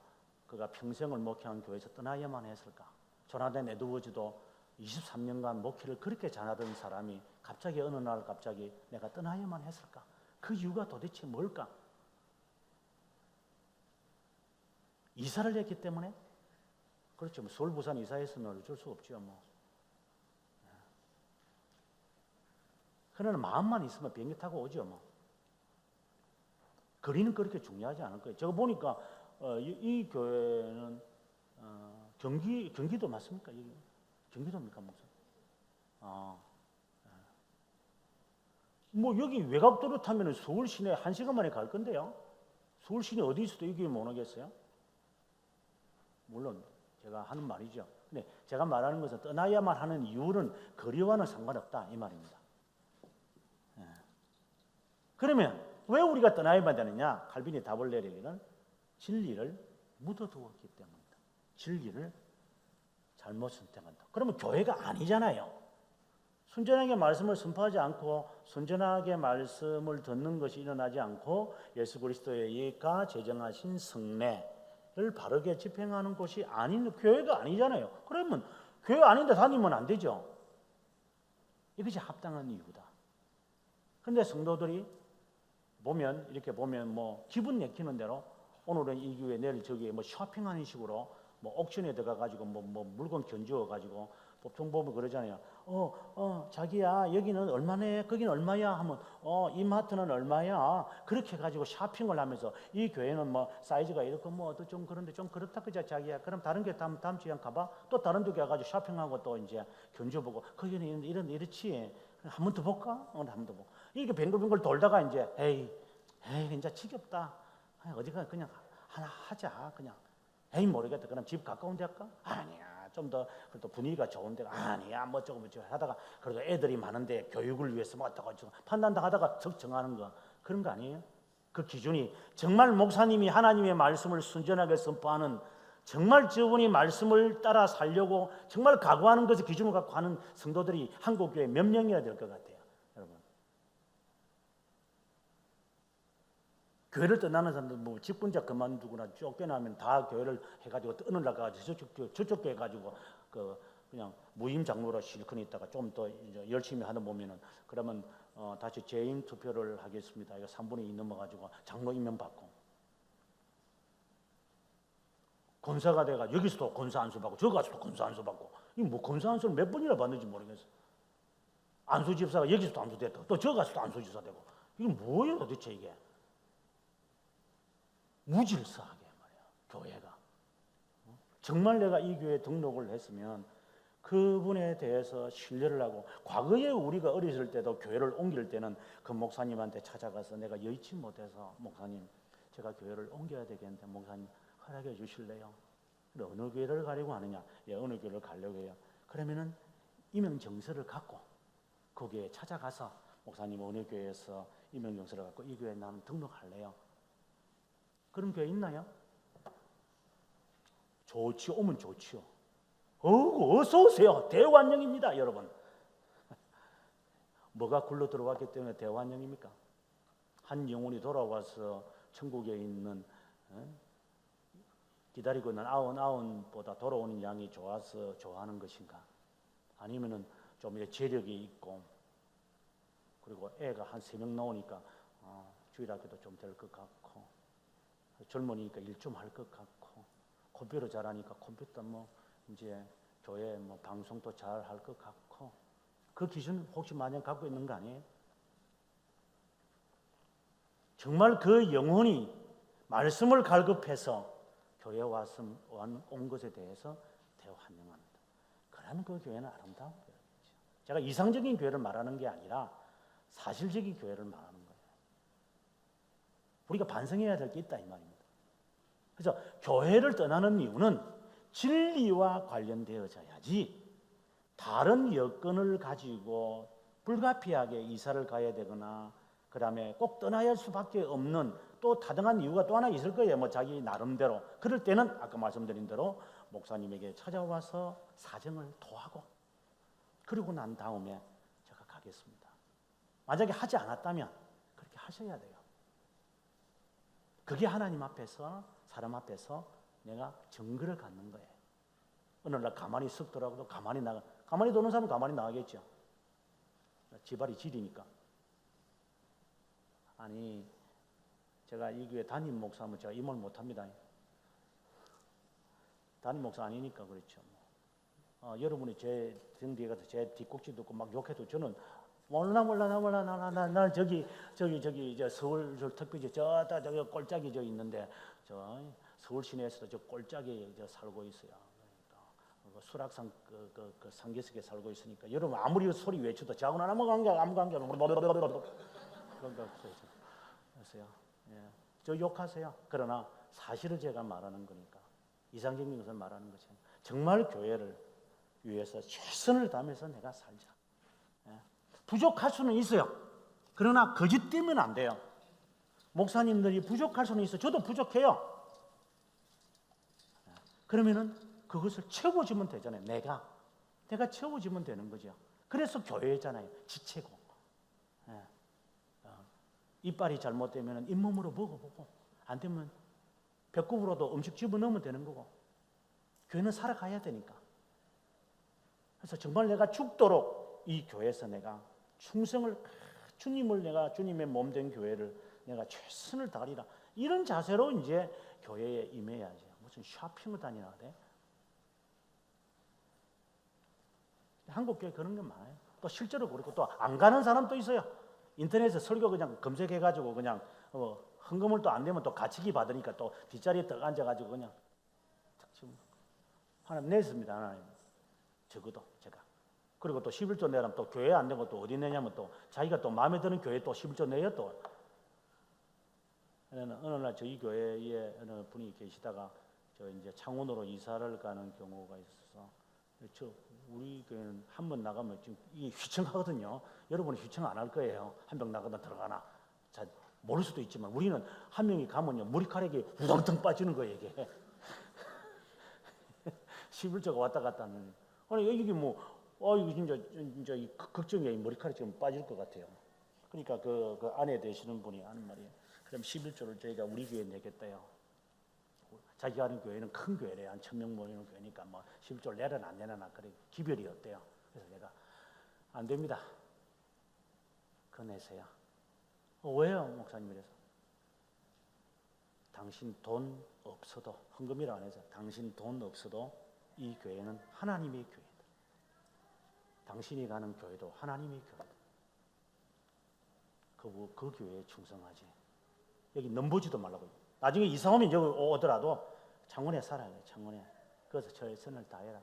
그가 평생을 목회한 교회에서 떠나야만 했을까? 조나단 에드워즈도 23년간 목회를 그렇게 잘하던 사람이 갑자기 어느 날 갑자기 내가 떠나야만 했을까? 그 이유가 도대체 뭘까? 이사를 했기 때문에? 그렇죠. 뭐 서울, 부산 이사했으면 어쩔 수 없죠. 뭐. 그러나 마음만 있으면 비행기 타고 오죠. 뭐. 거리는 그렇게 중요하지 않을 거예요. 제가 보니까 이 교회는 경기도 맞습니까? 여기 경기도입니까, 목사? 뭐 여기 외곽도로 타면 서울 시내 1시간 만에 갈 건데요. 서울 시내 어디 있어도 여기 못 오겠어요? 물론 제가 하는 말이죠. 근데 제가 말하는 것은 떠나야만 하는 이유는 거리와는 상관없다 이 말입니다. 그러면 왜 우리가 떠나야만 되느냐? 칼빈이 답을 내리기는 진리를 묻어두었기 때문이다. 진리를 잘못 선택한다. 그러면 교회가 아니잖아요. 순전하게 말씀을 선포하지 않고 순전하게 말씀을 듣는 것이 일어나지 않고 예수 그리스도의 예가 제정하신 성례를 바르게 집행하는 곳이 아닌 교회가 아니잖아요. 그러면 교회 아닌데 다니면 안 되죠. 이것이 합당한 이유다. 그런데 성도들이 이렇게 보면 뭐 기분 내키는 대로 오늘은 이 교회 내일 저기에 뭐 쇼핑하는 식으로 뭐 옥션에 들어가 가지고 뭐 물건 견주어 가지고 보통 보면 그러잖아요. 자기야 여기는 얼마네? 거기는 얼마야? 하면 이마트는 얼마야? 그렇게 가지고 쇼핑을 하면서 이 교회는 뭐 사이즈가 이렇고 뭐 좀 그런데 좀 그렇다 그자 자기야. 그럼 다른 게 다음 주에 가봐. 또 다른 데 가가지고 쇼핑하고 또 이제 견주보고 거기는 이렇지. 한 번 더 볼까? 한 번 더 보고 이렇게 뱅글뱅글 돌다가 이제 에이 이제 지겹다. 어디가 그냥 하나 하자 그냥. 에이 모르겠다. 그럼 집 가까운 데 할까? 아니야. 좀 더 그래도 분위기가 좋은 데가 아니야. 뭐 조금 하다가 그래도 애들이 많은데 교육을 위해서 뭐 어떡하고 판단도 하다가 적 정하는 거 그런 거 아니에요? 그 기준이 정말 목사님이 하나님의 말씀을 순전하게 선포하는 정말 저분이 말씀을 따라 살려고 정말 각오하는 것을 기준으로 갖고 하는 성도들이 한국교회 몇 명이나 될 것 같아요. 여러분. 교회를 떠나는 사람들 뭐 직분자 그만두거나 쫓겨나면 다 교회를 해가지고 어느 날 가가지고 저쪽 교회 가지고 그냥 무임 장로로 실컷 있다가 좀 더 열심히 하다 보면은 그러면 다시 재임 투표를 하겠습니다. 이거 3분의 2 넘어가지고 장로 임명 받고 권사가 돼가 여기서도 권사 안수 받고 저 가서도 권사 안수 받고 이 뭐 권사 안수를 몇 번이나 받는지 모르겠어. 안수 집사가 여기서도 안수 됐다. 또 저 가서도 안수 집사 되고 이게 뭐예요 도대체 이게? 무질서하게 말이야 교회가. 정말 내가 이 교회에 등록을 했으면 그분에 대해서 신뢰를 하고 과거에 우리가 어렸을 때도 교회를 옮길 때는 그 목사님한테 찾아가서 내가 여의치 못해서 목사님 제가 교회를 옮겨야 되겠는데 목사님 허락해 주실래요? 어느 교회를 가려고 하느냐? 예, 어느 교회를 가려고 해요. 그러면은 임명정서를 갖고 그 교회에 찾아가서 목사님 어느 교회에서 임명정서를 갖고 이 교회에 나는 등록할래요. 그런 교회 있나요? 좋지요. 오면 좋지요. 어서 오세요. 대환영입니다, 여러분. 뭐가 굴러 들어왔기 때문에 대환영입니까? 한 영혼이 돌아와서 천국에 있는 기다리고 있는 아흔보다 돌아오는 양이 좋아서 좋아하는 것인가? 아니면은 좀 재력이 있고 그리고 애가 한 3명 나오니까 주일학교도 좀 될 것 같고 젊으니까 일 좀 할 것 같고 컴퓨터 잘하니까 컴퓨터 뭐 이제 교회 뭐 방송도 잘 할 것 같고 그 기준 혹시 마냥 갖고 있는 거 아니에요? 정말 그 영혼이 말씀을 갈급해서 교회에 와서 온 것에 대해서 대환영합니다. 그러면 그 교회는 아름다운 교회죠. 제가 이상적인 교회를 말하는 게 아니라 사실적인 교회를 말하는 거예요. 우리가 반성해야 될 게 있다 이 말입니다. 그래서 교회를 떠나는 이유는 진리와 관련되어져야지 다른 여건을 가지고 불가피하게 이사를 가야 되거나 그 다음에 꼭 떠나야 할 수밖에 없는 또 타당한 이유가 또 하나 있을 거예요. 뭐 자기 나름대로. 그럴 때는 아까 말씀드린 대로 목사님에게 찾아와서 사정을 토하고 그리고 난 다음에 제가 가겠습니다. 만약에 하지 않았다면 그렇게 하셔야 돼요. 그게 하나님 앞에서 사람 앞에서 내가 증거를 갖는 거예요. 어느 날 가만히 쓱 돌아가도 가만히 도는 사람은 가만히 나가겠죠. 지발이 질이니까. 아니 제가 이 교회 담임 목사면 제가 이 말 못합니다. 담임 목사 아니니까 그렇죠. 여러분이 제 등 뒤에 가서 제 뒷꼭지 듣고 막 욕해도 저는 몰라 나 저기 저 서울 저 특별히 저기 꼴짝이 저 있는데 저 서울 시내에서도 저 꼴짝이 저 살고 있어요. 그러니까 수락산 그 상계석에 살고 있으니까 여러분 아무리 소리 외쳐도 저하고는 아무 관계 그런 거 없어요. 예. 저 욕하세요. 그러나 사실을 제가 말하는 거니까 이상적인 것을 말하는 것이 정말 교회를 위해서 최선을 다해서 내가 살자. 예. 부족할 수는 있어요. 그러나 거짓되면 안 돼요. 목사님들이 부족할 수는 있어요. 저도 부족해요. 예. 그러면은 그것을 채워주면 되잖아요. 내가 채워주면 되는 거죠. 그래서 교회잖아요. 지체고. 예. 이빨이 잘못되면 잇몸으로 먹어보고 안 되면 배꼽으로도 음식 집어넣으면 되는 거고 교회는 살아가야 되니까. 그래서 정말 내가 죽도록 이 교회에서 내가 충성을 주님을 내가 주님의 몸된 교회를 내가 최선을 다하리라 이런 자세로 이제 교회에 임해야지. 무슨 쇼핑을 다니나 그래? 한국 교회 그런 게 많아요. 또 실제로 그렇고 또 안 가는 사람도 있어요. 인터넷에 설교 그냥 검색해가지고 그냥 헌금을 또 안 되면 또 가치기 받으니까 또 뒷자리에 딱 앉아가지고 그냥 지금 하나님 냈습니다. 하나님 적어도 제가. 그리고 또 11조 내라면 또 교회 안 된 것도 어디 내냐면 또 자기가 또 마음에 드는 교회 또 11조 내요 또. 어느 날 저희 교회에 어느 분이 계시다가 저 이제 창원으로 이사를 가는 경우가 있어서 우리 교회는 한 번 나가면 지금 이게 휘청하거든요. 여러분은 휘청 안 할 거예요. 한 명 나가다 들어가나. 자, 모를 수도 있지만 우리는 한 명이 가면요 머리카락이 우당탕 빠지는 거예요 이게. 11조가 왔다 갔다 하는. 아니 이게 뭐 이거 진짜 이 걱정이 머리카락이 좀 빠질 것 같아요. 그러니까 그 아내 되시는 분이 하는 말이에요. 그럼 11조를 저희가 우리 교회에 내겠다요. 자기가 하는 교회는 큰 교회래요. 한 1000명 모이는 교회니까 뭐 11조를 내려나 안 내려나 그래 기별이 없대요. 그래서 내가 안 됩니다. 그거 내세요. 왜요 목사님? 이래서 당신 돈 없어도 헌금이라 안 해서 당신 돈 없어도 이 교회는 하나님의 교회다. 당신이 가는 교회도 하나님의 교회다. 그 교회에 충성하지. 여기 넘보지도 말라고. 나중에 이사 오면 여기 오더라도 창원에 살아야 돼. 창원에. 그래서 최선을 다해라.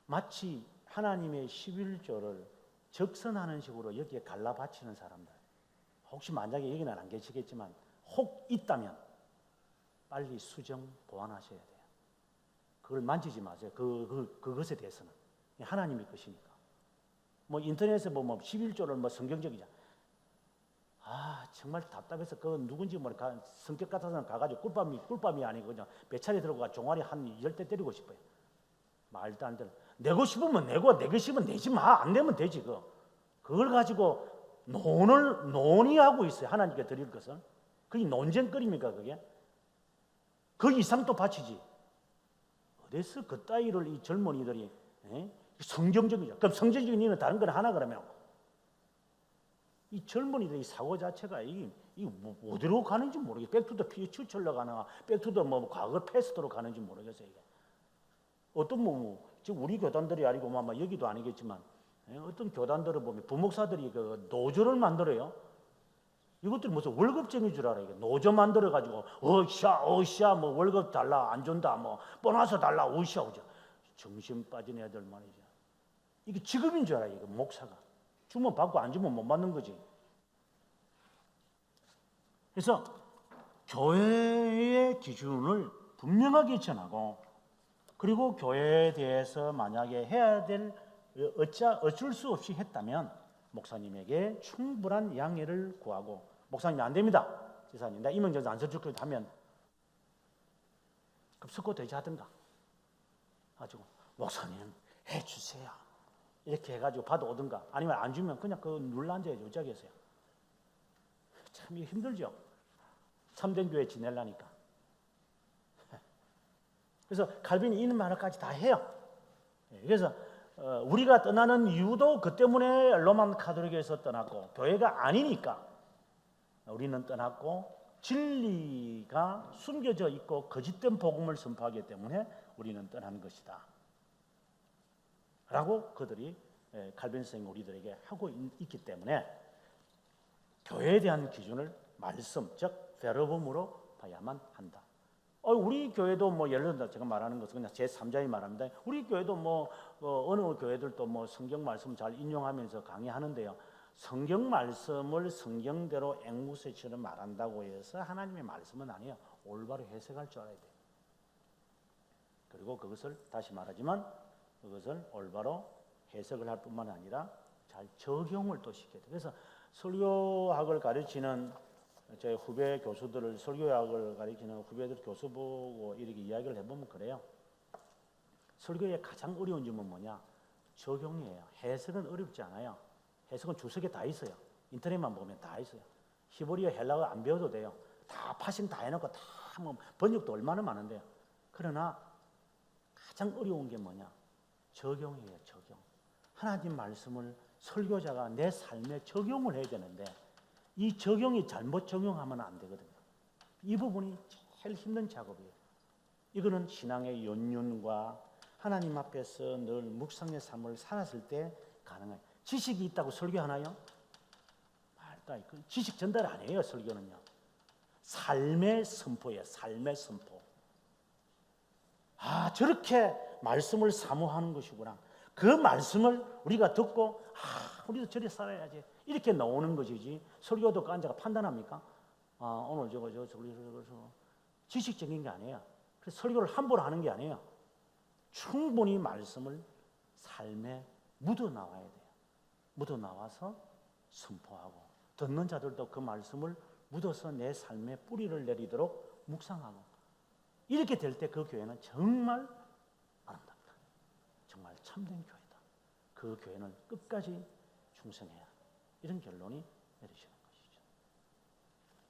마치 하나님의 11조를 적선하는 식으로 여기에 갈라 바치는 사람들. 혹시 만약에 여기는 안 계시겠지만 혹 있다면 빨리 수정 보완하셔야 돼요. 그걸 만지지 마세요. 그것에 대해서는 하나님의 것이니까. 뭐 인터넷에 보면 11조를 뭐 성경적이잖아. 정말 답답해서 그 누군지 모르니까 성격 같아서는 가가지고 꿀밤이 아니고 그냥 배 차례 들고 가 종아리 한 10대 때리고 싶어요. 말도 안 되는. 내고 싶으면 내고 내고 싶으면 내지 마. 안 내면 되지 그걸 가지고 논의하고 있어요. 하나님께 드릴 것은. 그게 논쟁거리입니까 그게? 그 이상 또 바치지. 어디서 그 따위를 이 젊은이들이 성경적이죠. 그럼 성경적인 이유는 다른 건 하나 그러면 이 젊은이들의 사고 자체가 이 어디로 가는지 모르겠어요. 백투더 퓨처로 가나 백투더 뭐 과거 패스트로 가는지 모르겠어요. 이게. 어떤 지금 우리 교단들이 아니고 아마 여기도 아니겠지만 어떤 교단들을 보면 부목사들이 그 노조를 만들어요. 이것들이 무슨 월급쟁이 줄 알아요. 노조 만들어 가지고 어샤 뭐 월급 달라 안 준다 뭐 보너스 달라 어샤 오죠. 정신 빠진 애들 말이죠. 이게 직업인 줄 알아요. 이거 목사가 주면 받고 안 주면 못 받는 거지. 그래서 교회의 기준을 분명하게 전하고 그리고 교회에 대해서 만약에 해야 될 어쩔 수 없이 했다면 목사님에게 충분한 양해를 구하고 목사님이 안 됩니다. 지사님 나 임명전서 안 써줄 것 하면 그럼 석고 대지하든가 가지고 목사님 해주세요. 이렇게 해가지고 받아오든가 아니면 안 주면 그냥 그 눌러앉아야죠. 어쩌겠어요. 참 힘들죠. 참된 교회 지내려니까. 그래서 칼빈이 있는 말까지 다 해요. 그래서 우리가 떠나는 이유도 그 때문에 로만 카톨릭에서 떠났고 교회가 아니니까 우리는 떠났고 진리가 숨겨져 있고 거짓된 복음을 선포하기 때문에 우리는 떠나는 것이다 라고 그들이 칼빈 선생이 우리들에게 하고 있기 때문에 교회에 대한 기준을 말씀 즉 베러봄으로 봐야만 한다. 우리 교회도 뭐 예를 들어 제가 말하는 것은 그냥 제 3자의 말합니다. 우리 교회도 어느 교회들도 성경 말씀 잘 인용하면서 강의하는데요. 성경 말씀을 성경대로 앵무새처럼 말한다고 해서 하나님의 말씀은 아니에요. 올바로 해석할 줄 알아야 돼요. 그리고 그것을 다시 말하지만 그것을 올바로 해석을 할 뿐만 아니라 잘 적용을 또 시켜야 돼요. 그래서 설교학을 가르치는 제 후배 교수들을 설교학을 가르치는 후배들 교수 보고 이렇게 이야기를 해보면 그래요. 설교의 가장 어려운 점은 뭐냐? 적용이에요. 해석은 어렵지 않아요. 해석은 주석에 다 있어요. 인터넷만 보면 다 있어요. 히브리어 헬라어 안 배워도 돼요. 다 파싱 다 해놓고 다 번역도 얼마나 많은데요. 그러나 가장 어려운 게 뭐냐? 적용이에요. 적용. 하나님 말씀을 설교자가 내 삶에 적용을 해야 되는데 이 적용이 잘못 적용하면 안 되거든요. 이 부분이 제일 힘든 작업이에요. 이거는 신앙의 연륜과 하나님 앞에서 늘 묵상의 삶을 살았을 때 가능해요. 지식이 있다고 설교하나요? 말도 그 지식 전달 아니에요. 설교는요. 삶의 선포예요. 삶의 선포. 저렇게 말씀을 사모하는 것이구나. 그 말씀을 우리가 듣고 우리도 저리 살아야지 이렇게 나오는 것이지 설교도 앉아가 판단합니까? 오늘 저거 지식적인 게 아니에요. 그래서 설교를 함부로 하는 게 아니에요. 충분히 말씀을 삶에 묻어 나와야 돼요. 묻어 나와서 선포하고 듣는 자들도 그 말씀을 묻어서 내 삶에 뿌리를 내리도록 묵상하고 이렇게 될 때 그 교회는 정말 아름답다. 정말 참된 교회다. 그 교회는 끝까지 충성해야 이런 결론이 내리시는 것이죠.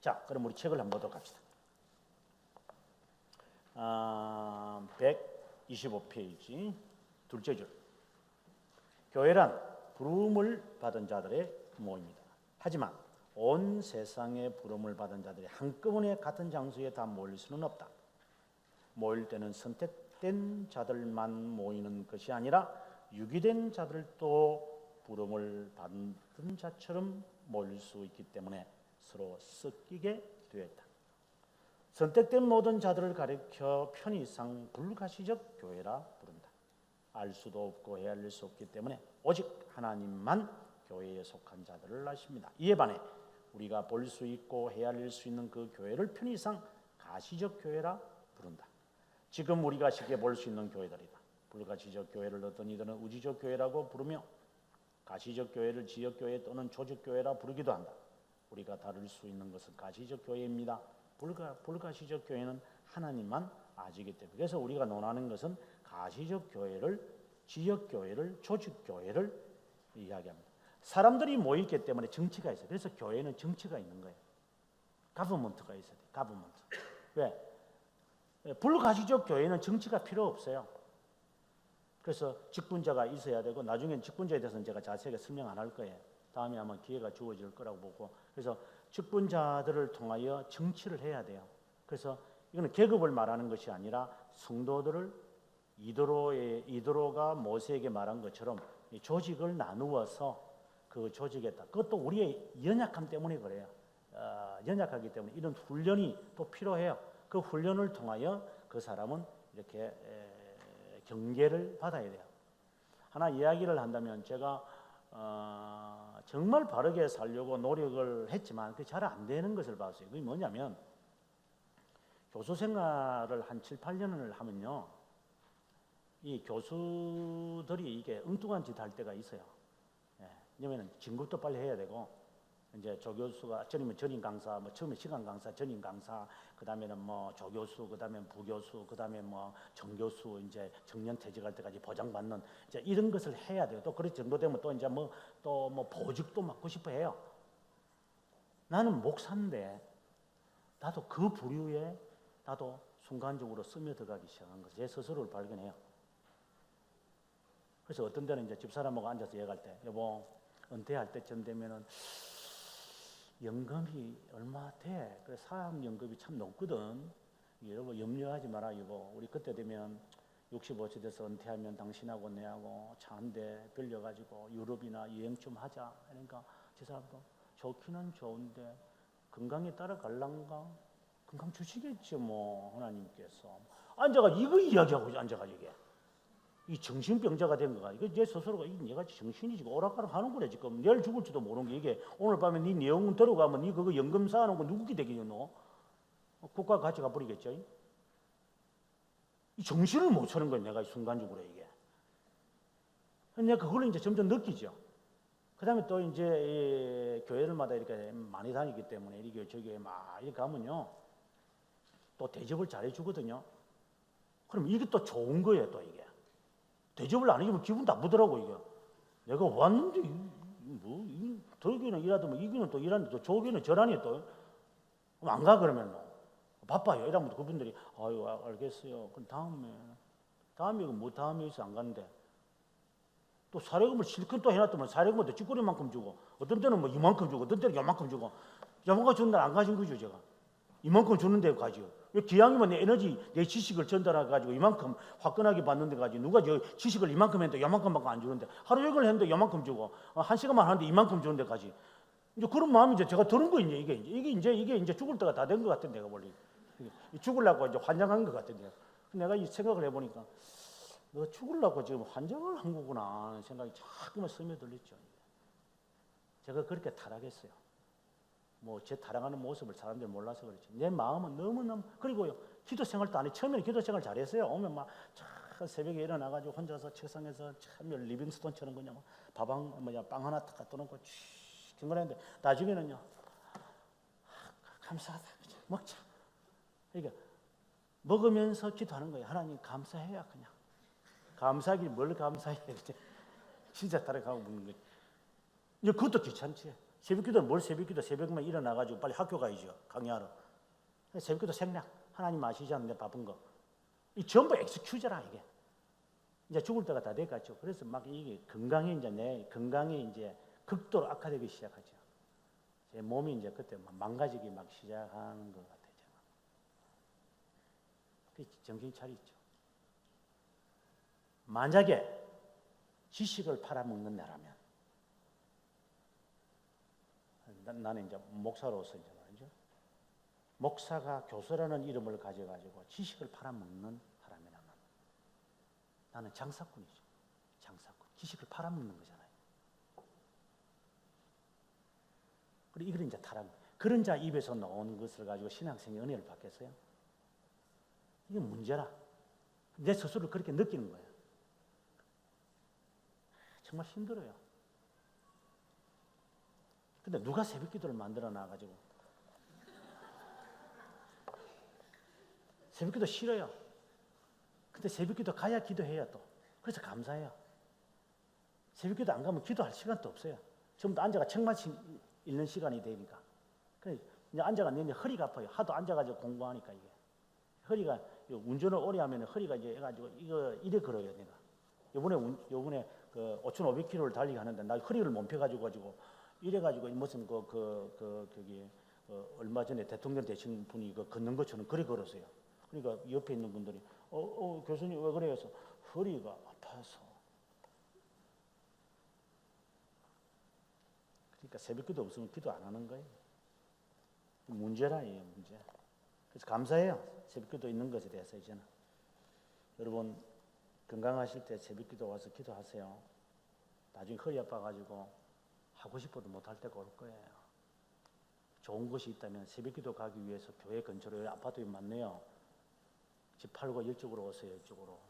자, 그럼 우리 책을 한번 보도록 합시다. 125페이지 둘째 줄. 교회란 부름을 받은 자들의 모임이다. 하지만 온 세상의 부름을 받은 자들이 한꺼번에 같은 장소에 다 모일 수는 없다. 모일 때는 선택된 자들만 모이는 것이 아니라 유기된 자들도 부름을 받은 자처럼 모일 수 있기 때문에 서로 섞이게 되어 있다. 선택된 모든 자들을 가리켜 편의상 불가시적 교회라 부른다. 알 수도 없고 헤아릴 수 없기 때문에 오직 하나님만 교회에 속한 자들을 아십니다. 이에 반해 우리가 볼 수 있고 헤아릴 수 있는 그 교회를 편의상 가시적 교회라 부른다. 지금 우리가 쉽게 볼 수 있는 교회들이다. 불가시적 교회를 어떤 이들은 우지적 교회라고 부르며 가시적 교회를 지역교회 또는 조직교회라 부르기도 한다. 우리가 다룰 수 있는 것은 가시적 교회입니다. 불가시적 교회는 하나님만 아시기 때문에 그래서 우리가 논하는 것은 가시적 교회를 지역교회를 조직교회를 이야기합니다. 사람들이 모이기 때문에 정치가 있어요. 그래서 교회는 정치가 있는 거예요. 가버먼트가 있어야 돼요. 가버먼트. 왜? 불가시적 교회는 정치가 필요 없어요. 그래서 직분자가 있어야 되고 나중에 직분자에 대해서는 제가 자세하게 설명 안 할 거예요. 다음에 아마 기회가 주어질 거라고 보고 그래서 직분자들을 통하여 정치를 해야 돼요. 그래서 이거는 계급을 말하는 것이 아니라 성도들을 이도로가 모세에게 말한 것처럼 조직을 나누어서 그 조직에다 그것도 우리의 연약함 때문에 그래요. 연약하기 때문에 이런 훈련이 또 필요해요. 그 훈련을 통하여 그 사람은 이렇게 경계를 받아야 돼요. 하나 이야기를 한다면 제가 정말 바르게 살려고 노력을 했지만 그게 잘 안 되는 것을 봤어요. 그게 뭐냐면 교수 생활을 한 7, 8년을 하면요. 이 교수들이 이게 엉뚱한 짓 할 때가 있어요. 왜냐면 진급도 빨리 해야 되고 이제 조교수가 전임 강사, 처음에 시간 강사, 전임 강사, 그 다음에는 조교수, 그 다음에 부교수, 그 다음에 정교수, 이제 정년 퇴직할 때까지 보장받는 이제 이런 것을 해야 돼요. 또 그럴 정도 되면 또 이제 보직도 맡고 싶어 해요. 나는 목사인데 나도 그 부류에 나도 순간적으로 스며들어가기 시작한 것을 제 스스로를 발견해요. 그래서 어떤 데는 이제 집사람하고 앉아서 얘기할 때, 여보, 은퇴할 때쯤 되면은 연금이 얼마 돼? 그래, 사학연금이 참 높거든. 여보, 염려하지 마라, 여보. 우리 그때 되면 65세 돼서 은퇴하면 당신하고 내하고 차 한 대 빌려가지고 유럽이나 여행 좀 하자. 그러니까 제 사람도 좋기는 좋은데 건강에 따라갈란가? 건강 주시겠죠, 뭐 하나님께서. 앉아가 이거 이야기하고 앉아가지고 이게 이 정신병자가 된 거가 이거 내 스스로가 이 내가 정신이 지금 오락가락 하는구나 지금. 내일 죽을지도 모르는 게 이게 오늘 밤에 네 내용 들어가면 네 그거 연금 쌓아놓은 거 누구게 되겠노? 국가 가져가 버리겠죠. 이 정신을 못 차는 거예요, 내가 순간적으로 이게. 내가 그걸 이제 점점 느끼죠. 그 다음에 또 이제 교회들마다 이렇게 많이 다니기 때문에 이렇게 저기 막 이렇게 가면요. 또 대접을 잘해 주거든요. 그럼 이게 또 좋은 거예요, 또 이게. 대접을 안 해주면 기분 나쁘더라고, 이게. 내가 왔는데, 저기는 일하더만, 이기는 또 일하는데, 또 저기는 저라니 또. 안 가, 그러면 뭐. 바빠요. 이러면 그분들이, 아유, 알겠어요. 그럼 다음에 뭐 다음에 있어 안 가는데. 또 사례금을 실컷 또 해놨더만 사례금을 또 찌꺼리만큼 주고, 어떤 때는 뭐 이만큼 주고, 어떤 때는 요만큼 주고, 요만큼 주는 날 안 가진 거죠, 제가. 이만큼 주는 데 가지고. 기왕이면 내 에너지, 내 지식을 전달해가지고 이만큼 화끈하게 받는 데 가지고 누가 저 지식을 이만큼 했는데 이만큼밖에 안 주는데 하루 종일 했는데 이만큼 주고 한 시간만 하는데 이만큼 주는 데까지. 이제 그런 마음이 이제 제가 드는 거예요, 이게 이제 죽을 때가 다 된 것 같은 내가 원래. 죽으려고 이제 환장한 것 같은데요. 내가 이 생각을 해보니까 너 죽으려고 지금 환장을 한 거구나 하는 생각이 자꾸만 스며들었죠. 제가 그렇게 타락했어요. 뭐 제 타락하는 모습을 사람들이 몰라서 그렇지. 내 마음은 너무너무. 그리고요, 기도 생활도 안 해. 처음에는 기도 생활 잘했어요. 오면 막 참 새벽에 일어나가지고 혼자서 책상에서 참 리빙스톤처럼 그냥 빵 하나 딱 갖다 놓고 징그랬는데 나중에는요, 감사하다. 먹자. 그러니까 먹으면서 기도하는 거예요. 하나님 감사해야 그냥. 감사하기 뭘 감사해. 진짜 타락하고 먹는 거지. 이제 그것도 귀찮지. 새벽기도는 뭘 새벽기도 새벽만 일어나가지고 빨리 학교 가야죠. 강의하러. 새벽기도 생략. 하나님 아시지 않는데 바쁜 거. 이 전부 엑스큐즈라 이게. 이제 죽을 때가 다 돼가죠. 그래서 막 이게 건강이 이제 내 건강이 이제 극도로 악화되기 시작하죠. 제 몸이 이제 그때 망가지기 막 시작하는 것 같아요. 정신 차리죠. 만약에 지식을 팔아먹는 나라면 나는 이제 목사로서 이제 말이죠. 목사가 교수라는 이름을 가져가지고 지식을 팔아먹는 사람이라면 나는 장사꾼이죠. 장사꾼. 지식을 팔아먹는 거잖아요. 그리고 이걸 이제 타락. 그런 자 입에서 나온 것을 가지고 신학생이 은혜를 받겠어요? 이게 문제라. 내 스스로를 그렇게 느끼는 거예요. 정말 힘들어요. 근데 누가 새벽기도를 만들어 놔가지고 새벽기도 싫어요. 근데 새벽기도 가야 기도해요 또. 그래서 감사해요. 새벽기도 안 가면 기도할 시간도 없어요. 전부 다 앉아가 책만 읽는 시간이 되니까. 그래 이제 앉아가 내내 허리가 아파요. 하도 앉아가지고 공부하니까 이게 허리가 운전을 오래 하면 허리가 이제 해가지고 이거 이래 걸어요 내가. 요번에 그 5,500km를 달리기 하는데 나 허리를 못 펴가지고 이래가지고 무슨 얼마 전에 대통령 되신 분이 그 걷는 것처럼 그래 걸었어요. 그러니까 옆에 있는 분들이 교수님 왜 그래요? 해서 허리가 아파서. 그러니까 새벽기도 없으면 기도 안 하는 거예요. 문제라 이게 문제. 그래서 감사해요. 새벽기도 있는 것에 대해서 이제는. 여러분 건강하실 때 새벽기도 와서 기도하세요. 나중에 허리 아파가지고 하고 싶어도 못할 때가 올 거예요. 좋은 것이 있다면 새벽기도 가기 위해서 교회 근처로 아파트가 많네요. 집 팔고 이쪽으로 오세요. 이쪽으로.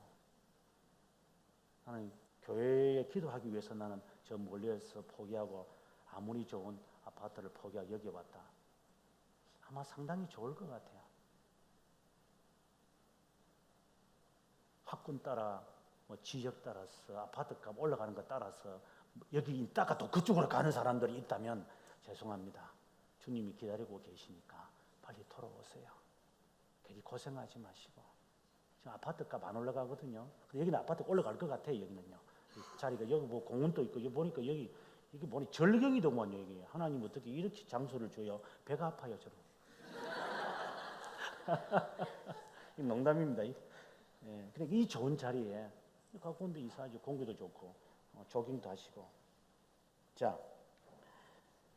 나는 교회에 기도하기 위해서 나는 저 멀리에서 포기하고 아무리 좋은 아파트를 포기하고 여기 왔다. 아마 상당히 좋을 것 같아요. 학군 따라 지역 따라서 아파트값 올라가는 거 따라서 여기 있다가 또 그쪽으로 가는 사람들이 있다면 죄송합니다. 주님이 기다리고 계시니까 빨리 돌아오세요. 괜히 고생하지 마시고. 지금 아파트값 안 올라가거든요. 근데 여기는 아파트 올라갈 것 같아요. 여기는요. 이 자리가 여기 뭐 공원도 있고 여기 보니까 여기 이게 뭐니 절경이더만요. 이게 하나님 어떻게 이렇게 장소를 줘요? 배가 아파요 저는. 이 농담입니다. 예, 그러니까 이 좋은 자리에 갖고 온데 이사하죠. 공기도 좋고 조깅도 하시고. 자,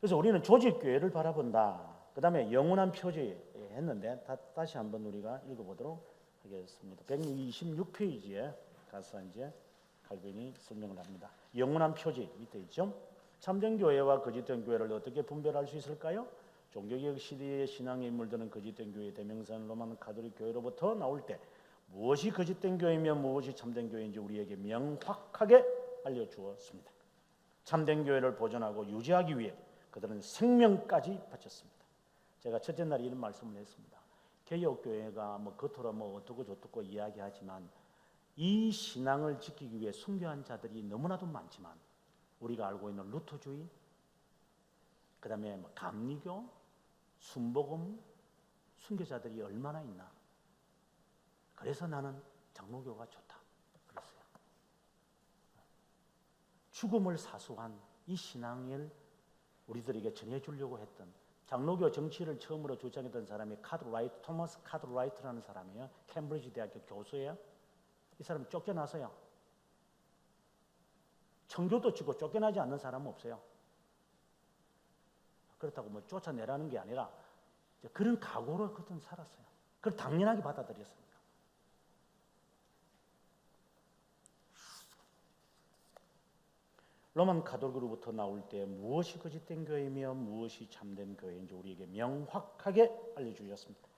그래서 우리는 조직교회를 바라본다. 그 다음에 영원한 표지 했는데 다시 한번 우리가 읽어보도록 하겠습니다. 126페이지에 가서 이제 칼빈이 설명을 합니다. 영원한 표지 밑에 있죠. 참된 교회와 거짓된 교회를 어떻게 분별할 수 있을까요? 종교개혁 시대의 신앙의 인물들은 거짓된 교회의 대명사는 로마 가톨릭 교회로부터 나올 때 무엇이 거짓된 교회이며 무엇이 참된 교회인지 우리에게 명확하게 알려주었습니다. 참된 교회를 보존하고 유지하기 위해 그들은 생명까지 바쳤습니다. 제가 첫째 날 이런 말씀을 했습니다. 개혁교회가 뭐 겉으로 뭐 어떻고 저떻고 이야기하지만 이 신앙을 지키기 위해 순교한 자들이 너무나도 많지만 우리가 알고 있는 루터주의, 그 다음에 뭐 감리교, 순복음, 순교자들이 얼마나 있나. 그래서 나는 장로교가 좋다 그랬어요. 죽음을 사수한 이 신앙을 우리들에게 전해주려고 했던 장로교 정치를 처음으로 주장했던 사람이 토마스 카드라이트라는 사람이에요. 캠브리지 대학교 교수예요. 이 사람 쫓겨나서요. 청교도 치고 쫓겨나지 않는 사람은 없어요. 그렇다고 뭐 쫓아내라는 게 아니라 그런 각오로 그때 살았어요. 그걸 당연하게 받아들였습니다. 로만 가톨릭으로부터 나올 때 무엇이 거짓된 교회이며 무엇이 참된 교회인지 우리에게 명확하게 알려주셨습니다.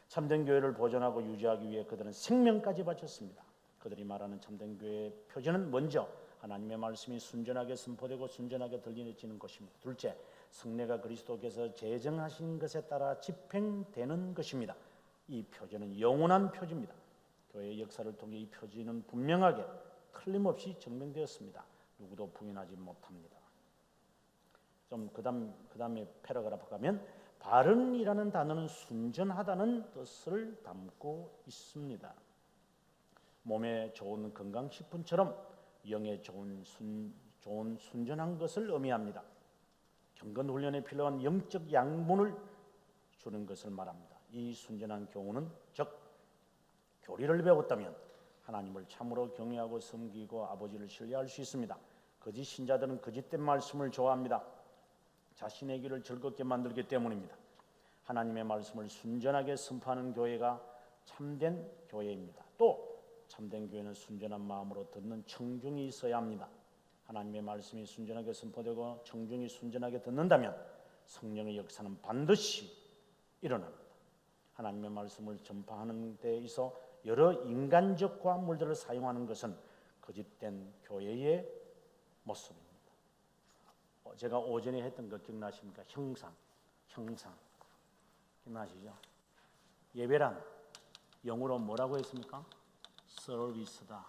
참된 교회를 보존하고 유지하기 위해 그들은 생명까지 바쳤습니다. 그들이 말하는 참된 교회의 표지는 먼저 하나님의 말씀이 순전하게 선포되고 순전하게 들려지는 것입니다. 둘째, 성례가 그리스도께서 제정하신 것에 따라 집행되는 것입니다. 이 표지는 영원한 표지입니다. 교회의 역사를 통해 이 표지는 분명하게 틀림없이 증명되었습니다. 누구도 부인하지 못합니다. 좀 그다음에 패러그래프 가면 바른이라는 단어는 순전하다는 뜻을 담고 있습니다. 몸에 좋은 건강식품처럼 영에 좋은 순전한 것을 의미합니다. 경건 훈련에 필요한 영적 양분을 주는 것을 말합니다. 이 순전한 교훈은 즉 교리를 배웠다면 하나님을 참으로 경외하고 섬기고 아버지를 신뢰할 수 있습니다. 거짓 신자들은 거짓된 말씀을 좋아합니다. 자신의 길을 즐겁게 만들기 때문입니다. 하나님의 말씀을 순전하게 선포하는 교회가 참된 교회입니다. 또 참된 교회는 순전한 마음으로 듣는 청중이 있어야 합니다. 하나님의 말씀이 순전하게 선포되고 청중이 순전하게 듣는다면 성령의 역사는 반드시 일어납니다. 하나님의 말씀을 전파하는 데 있어 여러 인간적 과물들을 사용하는 것은 거짓된 교회의 모습입니다. 제가 오전에 했던 거 기억나십니까? 형상 기억나시죠? 예배란 영어로 뭐라고 했습니까? 서비스다.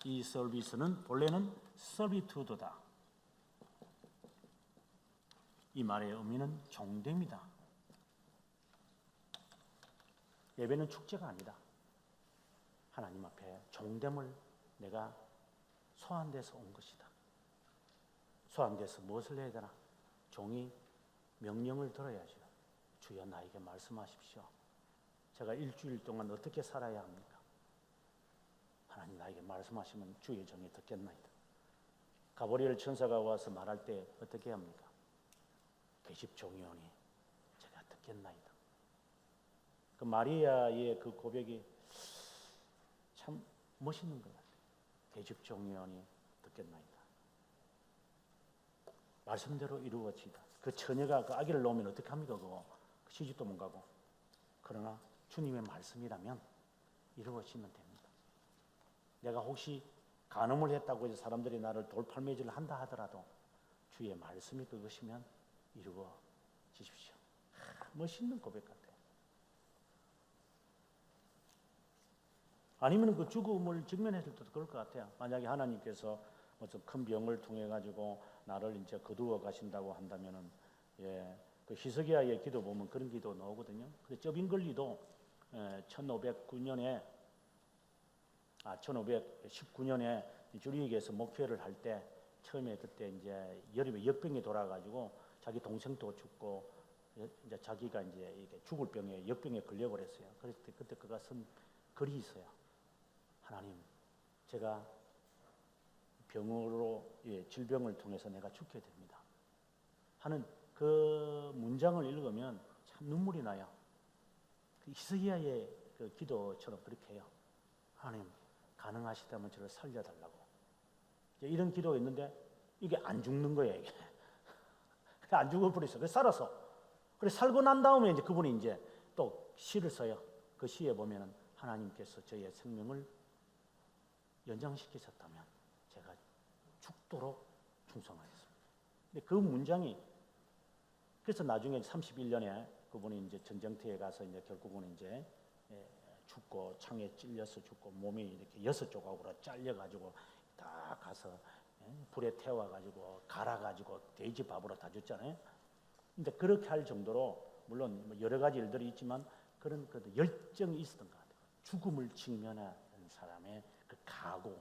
이 서비스는 본래는 서비투드다. 이 말의 의미는 종됨이다. 예배는 축제가 아니다. 하나님 앞에 종됨을 내가 소환돼서 온 것이다. 소환돼서 무엇을 해야 되나? 종이 명령을 들어야죠. 주여 나에게 말씀하십시오. 제가 일주일 동안 어떻게 살아야 합니까? 하나님 나에게 말씀하시면 주의 종이 듣겠나이다. 가브리엘 천사가 와서 말할 때 어떻게 합니까? 계십 종이오니 제가 듣겠나이다. 그 마리아의 그 고백이 참 멋있는 것 같아요. 계집 종이오니 듣겠나이다. 말씀대로 이루어지다. 그 처녀가 그 아기를 놓으면 어떻게 합니까? 그거 시집도 못 가고. 그러나 주님의 말씀이라면 이루어지면 됩니다. 내가 혹시 간음을 했다고 해서 사람들이 나를 돌팔매질을 한다 하더라도 주의 말씀이 그것이면 이루어지십시오. 멋있는 고백 같아요. 아니면 그 죽음을 직면했을 때도 그럴 것 같아요. 만약에 하나님께서 어떤 큰 병을 통해 가지고 나를 이제 거두어 가신다고 한다면은 그 히스기야의 기도 보면 그런 기도 나오거든요. 근데 쩌빙글리도 1519년에 주리에게서 목회를 할 때 처음에 그때 이제 여름에 역병이 돌아가지고 자기 동생도 죽고 이제 자기가 이제 이게 죽을 병에 역병에 걸려버렸어요. 그래서 그때 그가 쓴 글이 있어요. 하나님, 제가 병으로 질병을 통해서 내가 죽게 됩니다. 하는 그 문장을 읽으면 참 눈물이 나요. 그 히스기야의 그 기도처럼 그렇게 해요. 하나님, 가능하시다면 저를 살려달라고. 이런 기도가 있는데 이게 안 죽는 거예요. 이게 안 죽어버렸어. 그래서 살았어. 그래서 살고 난 다음에 이제 그분이 이제 또 시를 써요. 그 시에 보면은 하나님께서 저의 생명을 연장시키셨다면 제가 죽도록 충성하겠습니다. 근데 그 문장이 그래서 나중에 31년에 그분이 이제 전쟁터에 가서 이제 결국은 이제 죽고 창에 찔려서 죽고 몸이 이렇게 6조각으로 잘려가지고 다 가서 불에 태워가지고 갈아가지고 돼지 밥으로 다 줬잖아요. 근데 그렇게 할 정도로 물론 뭐 여러 가지 일들이 있지만 그런 그 열정이 있었던 것 같아요. 죽음을 직면하는 사람의 그 각오.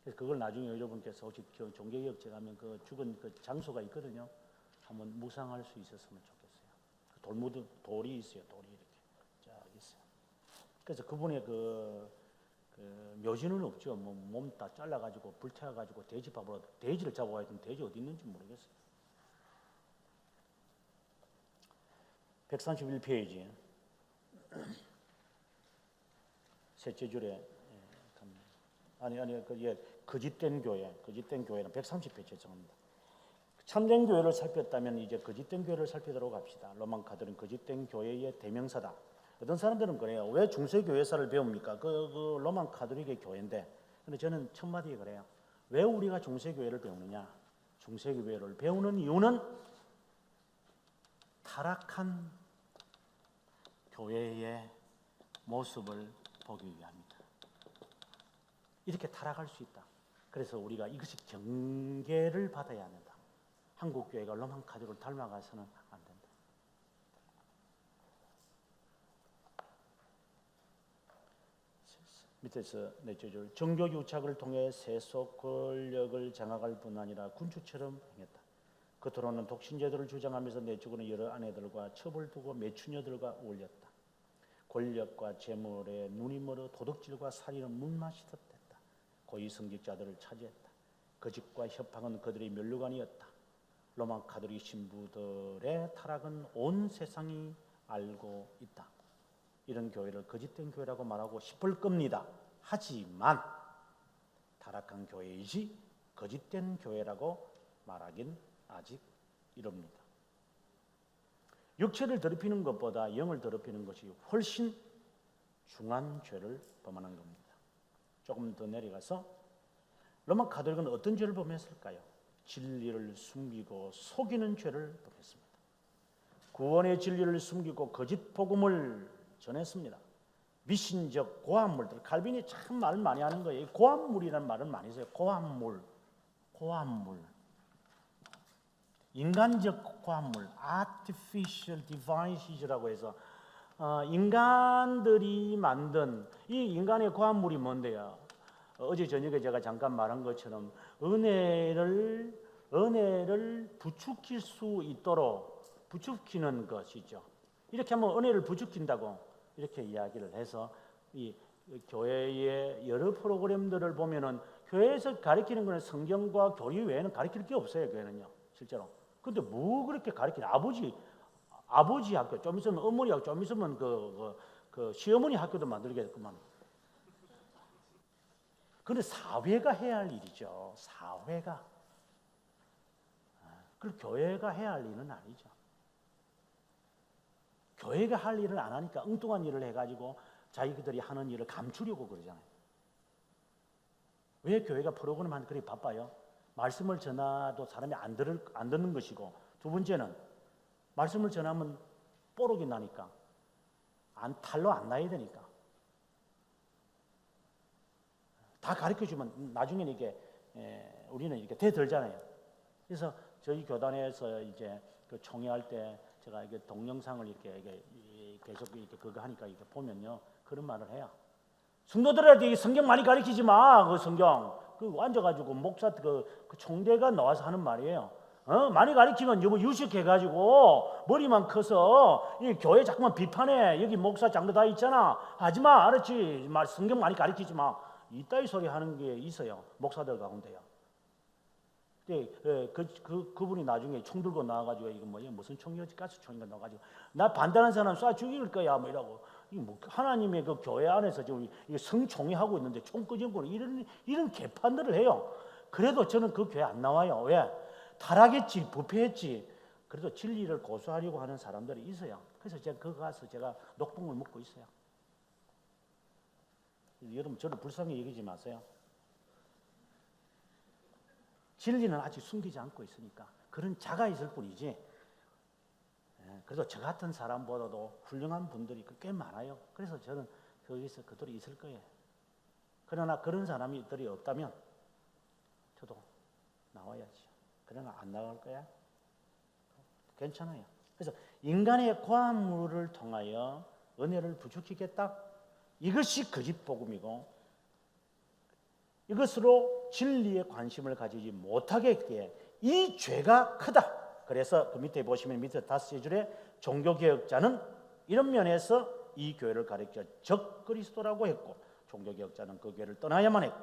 그래서 그걸 나중에 여러분께서 혹시 종교개혁제 가면 그 죽은 그 장소가 있거든요. 한번 묵상할 수 있었으면 좋겠어요. 돌이 있어요. 돌이 이렇게 쫙 있어요. 그래서 그분의 그 묘지는 없죠. 뭐 몸 다 잘라가지고 불태워가지고 돼지밥으로 돼지를 잡아와야 되는데 돼지 어디 있는지 모르겠어요. 131페이지 셋째 줄에 거짓된 교회는 130페이지에 정합니다. 참된 교회를 살폈다면 이제 거짓된 교회를 살피도록 합시다. 로마 카톨릭은 거짓된 교회의 대명사다. 어떤 사람들은 그래요. 왜 중세교회사를 배웁니까? 그 로마 카톨릭의 교회인데. 근데 저는 첫 마디에 그래요. 왜 우리가 중세교회를 배우느냐? 중세교회를 배우는 이유는 타락한 교회의 모습을 보기 위함이다. 이렇게 타락할 수 있다. 그래서 우리가 이것이 경계를 받아야 한다. 한국 교회가 로마 카톨릭을 닮아가서는 안 된다. 밑에서 넷째 줄 정교 유착을 통해 세속 권력을 장악할 뿐 아니라 군주처럼 행했다. 겉으로는 독신제도를 주장하면서 내적으로는 여러 아내들과 첩을 두고 매추녀들과 어울렸다. 권력과 재물에 눈이 멀어 도덕질과 살인은 물마시듯 했다. 고위 성직자들을 차지했다. 거짓과 협박은 그들의 면류관이었다. 로마 카톨릭 신부들의 타락은 온 세상이 알고 있다. 이런 교회를 거짓된 교회라고 말하고 싶을 겁니다. 하지만 타락한 교회이지 거짓된 교회라고 말하긴 아직 이릅니다. 육체를 더럽히는 것보다 영을 더럽히는 것이 훨씬 중한 죄를 범하는 겁니다. 조금 더 내려가서 로마 카톨릭은 어떤 죄를 범했을까요? 진리를 숨기고 속이는 죄를 범했습니다. 구원의 진리를 숨기고 거짓 복음을 전했습니다. 미신적 고함물들, 칼빈이 참 말 많이 하는 거예요. 고함물이라는 말을 많이 써요. 고함물. 인간적 고함물, artificial device라고 해서 인간들이 만든 이 인간의 고함물이 뭔데요? 어제 저녁에 제가 잠깐 말한 것처럼 은혜를 부추길 수 있도록 부추기는 것이죠. 이렇게 하면 은혜를 부추긴다고 이렇게 이야기를 해서 이 교회의 여러 프로그램들을 보면은 교회에서 가르치는 것은 성경과 교리 외에는 가르칠 게 없어요. 교회는요, 실제로. 근데 뭐 그렇게 가르치냐? 아버지 학교, 좀 있으면 어머니 학교, 좀 있으면 그 시어머니 학교도 만들겠구만. 근데 사회가 해야 할 일이죠. 사회가. 그걸 교회가 해야 할 일은 아니죠. 교회가 할 일을 안 하니까 엉뚱한 일을 해가지고 자기들이 하는 일을 감추려고 그러잖아요. 왜 교회가 프로그램 하는 그렇게 바빠요? 말씀을 전하도 사람이 안 듣는 것이고, 두 번째는 말씀을 전하면 뽀록이 나니까 탈로 안 나야 되니까 다 가르쳐주면 나중에는 이게 우리는 이렇게 대들잖아요. 그래서 저희 교단에서 이제 그 총회할 때 제가 이게 동영상을 이렇게 계속 이렇게 그거 하니까 이렇게 보면요, 그런 말을 해요. 성도들한테 이 성경 많이 가르치지 마. 그 성경 그 앉아가지고 목사 그 총대가 나와서 하는 말이에요. 많이 가르치면 여보 유식해가지고 머리만 커서 이 교회 자꾸만 비판해. 여기 목사 장로 다 있잖아. 하지마. 알았지? 성경 많이 가르치지 마. 이따위 소리 하는 게 있어요. 목사들 가운데요. 그분이 나중에 총 들고 나와가지고 이거 뭐야 무슨 총이었지 가스총인가 나와가지고 나 반대하는 사람 쏴 죽일 거야 뭐 이러고 뭐 하나님의 그 교회 안에서 지금 성총회 하고 있는데 총 끄집고 이런 개판들을 해요. 그래도 저는 그 교회 안 나와요. 왜? 타락했지, 부패했지. 그래도 진리를 고수하려고 하는 사람들이 있어요. 그래서 제가 거기 가서 제가 녹봉을 먹고 있어요. 여러분 저를 불쌍히 여기지 마세요. 진리는 아직 숨기지 않고 있으니까 그런 자가 있을 뿐이지. 그래도 저 같은 사람보다도 훌륭한 분들이 꽤 많아요. 그래서 저는 거기서 그들이 있을 거예요. 그러나 그런 사람들이 없다면 저도 나와야지. 그러나 안 나갈 거야? 괜찮아요. 그래서 인간의 고함을 통하여 은혜를 부추기겠다. 이것이 거짓 복음이고 이것으로 진리에 관심을 가지지 못하게 했기에 이 죄가 크다. 그래서 그 밑에 보시면 밑에 5줄에 종교개혁자는 이런 면에서 이 교회를 가리켜 적그리스도라고 했고 종교개혁자는 그 교회를 떠나야만 했고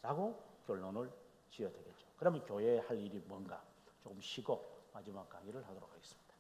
라고 결론을 지어야 되겠죠. 그러면 교회에 할 일이 뭔가 조금 쉬고 마지막 강의를 하도록 하겠습니다.